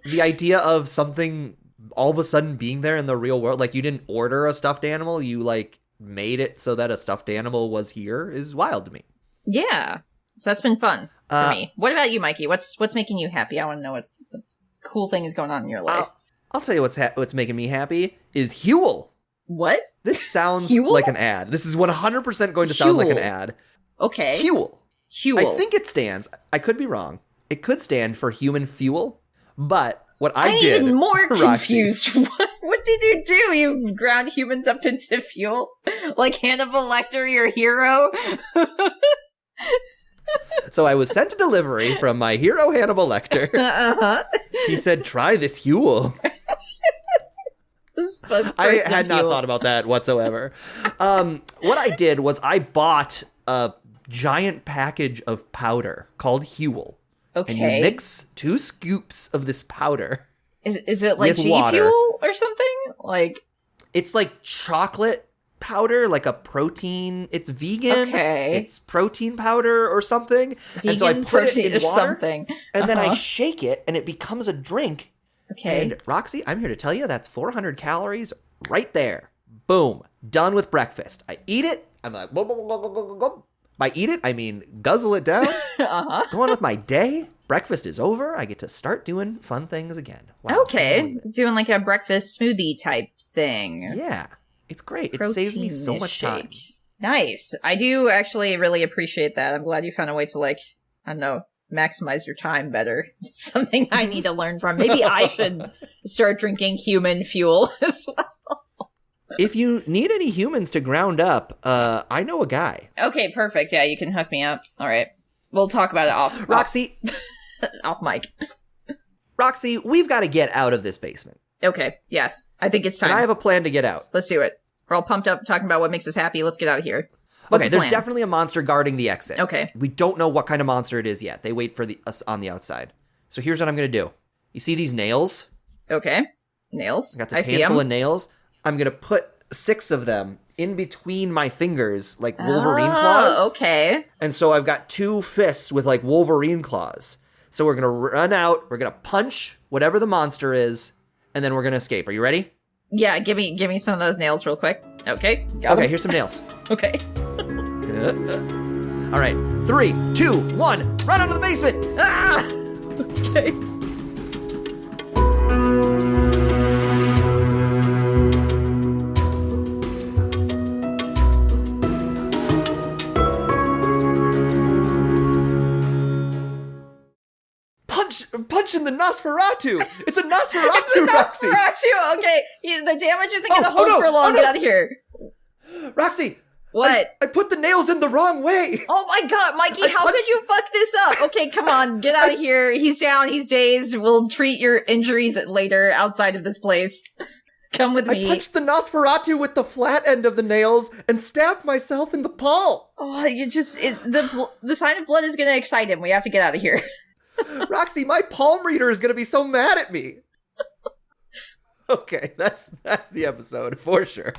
The idea of something all of a sudden being there in the real world, like you didn't order a stuffed animal, you like made it so that a stuffed animal was here is wild to me. Yeah. So that's been fun for me. What about you, Mikey? What's making you happy? I want to know what cool thing is going on in your life. I'll tell you what's making me happy is Huel. What? This sounds like an ad. This is 100% going to sound like an ad. Okay. Huel. Huel. I think it stands. I could be wrong. It could stand for human fuel, but what I'm did... even more Roxy, confused. What did you do? You ground humans up into fuel? Like Hannibal Lecter, your hero? So I was sent a delivery from my hero Hannibal Lecter. Uh-huh. He said, try this Huel. I had not thought about that whatsoever. What I did was I bought a giant package of powder called Huel. Okay. And you mix 2 scoops of this powder. Is it like G water. Fuel or something? Like, it's like chocolate powder, like a protein. It's vegan. Okay. It's protein powder or something. Vegan and so I put it in water. Something. And then I shake it and it becomes a drink. Okay. And Roxy, I'm here to tell you that's 400 calories right there. Boom. Done with breakfast. I eat it. I'm like, blah, blah, blah, blah, blah, blah. By eat it, I mean guzzle it down. Go on with my day. Breakfast is over. I get to start doing fun things again. Wow. Okay. Doing like a breakfast smoothie type thing. Yeah. It's great. It saves me so much time. Nice. I do actually really appreciate that. I'm glad you found a way to, like, I don't know, maximize your time better. It's something I need to learn from. Maybe I should start drinking human fuel as well. If you need any humans to ground up, I know a guy. Okay, perfect. Yeah, you can hook me up. All right. We'll talk about it off. Roxy. Off mic. Roxy, we've got to get out of this basement. Okay, yes. I think it's time. And I have a plan to get out. Let's do it. We're all pumped up talking about what makes us happy. Let's get out of here. What's okay, there's definitely a monster guarding the exit. Okay. We don't know what kind of monster it is yet. They wait for us on the outside. So here's what I'm going to do. You see these nails? Okay. Nails. I got this handful of nails. I'm going to put 6 of them in between my fingers, like Wolverine claws. Okay. And so I've got 2 fists with like Wolverine claws. So we're going to run out. We're going to punch whatever the monster is. And then we're going to escape. Are you ready? Yeah, give me some of those nails real quick. Okay. Okay, here's some nails. Okay. All right. 3, 2, 1. Run out of the basement. Ah! Okay. Punch in the Nosferatu. It's a Nosferatu, It's a Roxy. Nosferatu. Okay. The damage isn't going to hold for long. Get out of here. Roxy. What? I put the nails in the wrong way. Oh my god, Mikey, how could you fuck this up? Okay, come on, get out of here. He's down, he's dazed. We'll treat your injuries later outside of this place. Come with me. I punched the Nosferatu with the flat end of the nails and stabbed myself in the palm. Oh, the sign of blood is going to excite him. We have to get out of here. Roxy, my palm reader is going to be so mad at me. Okay, that's the episode for sure.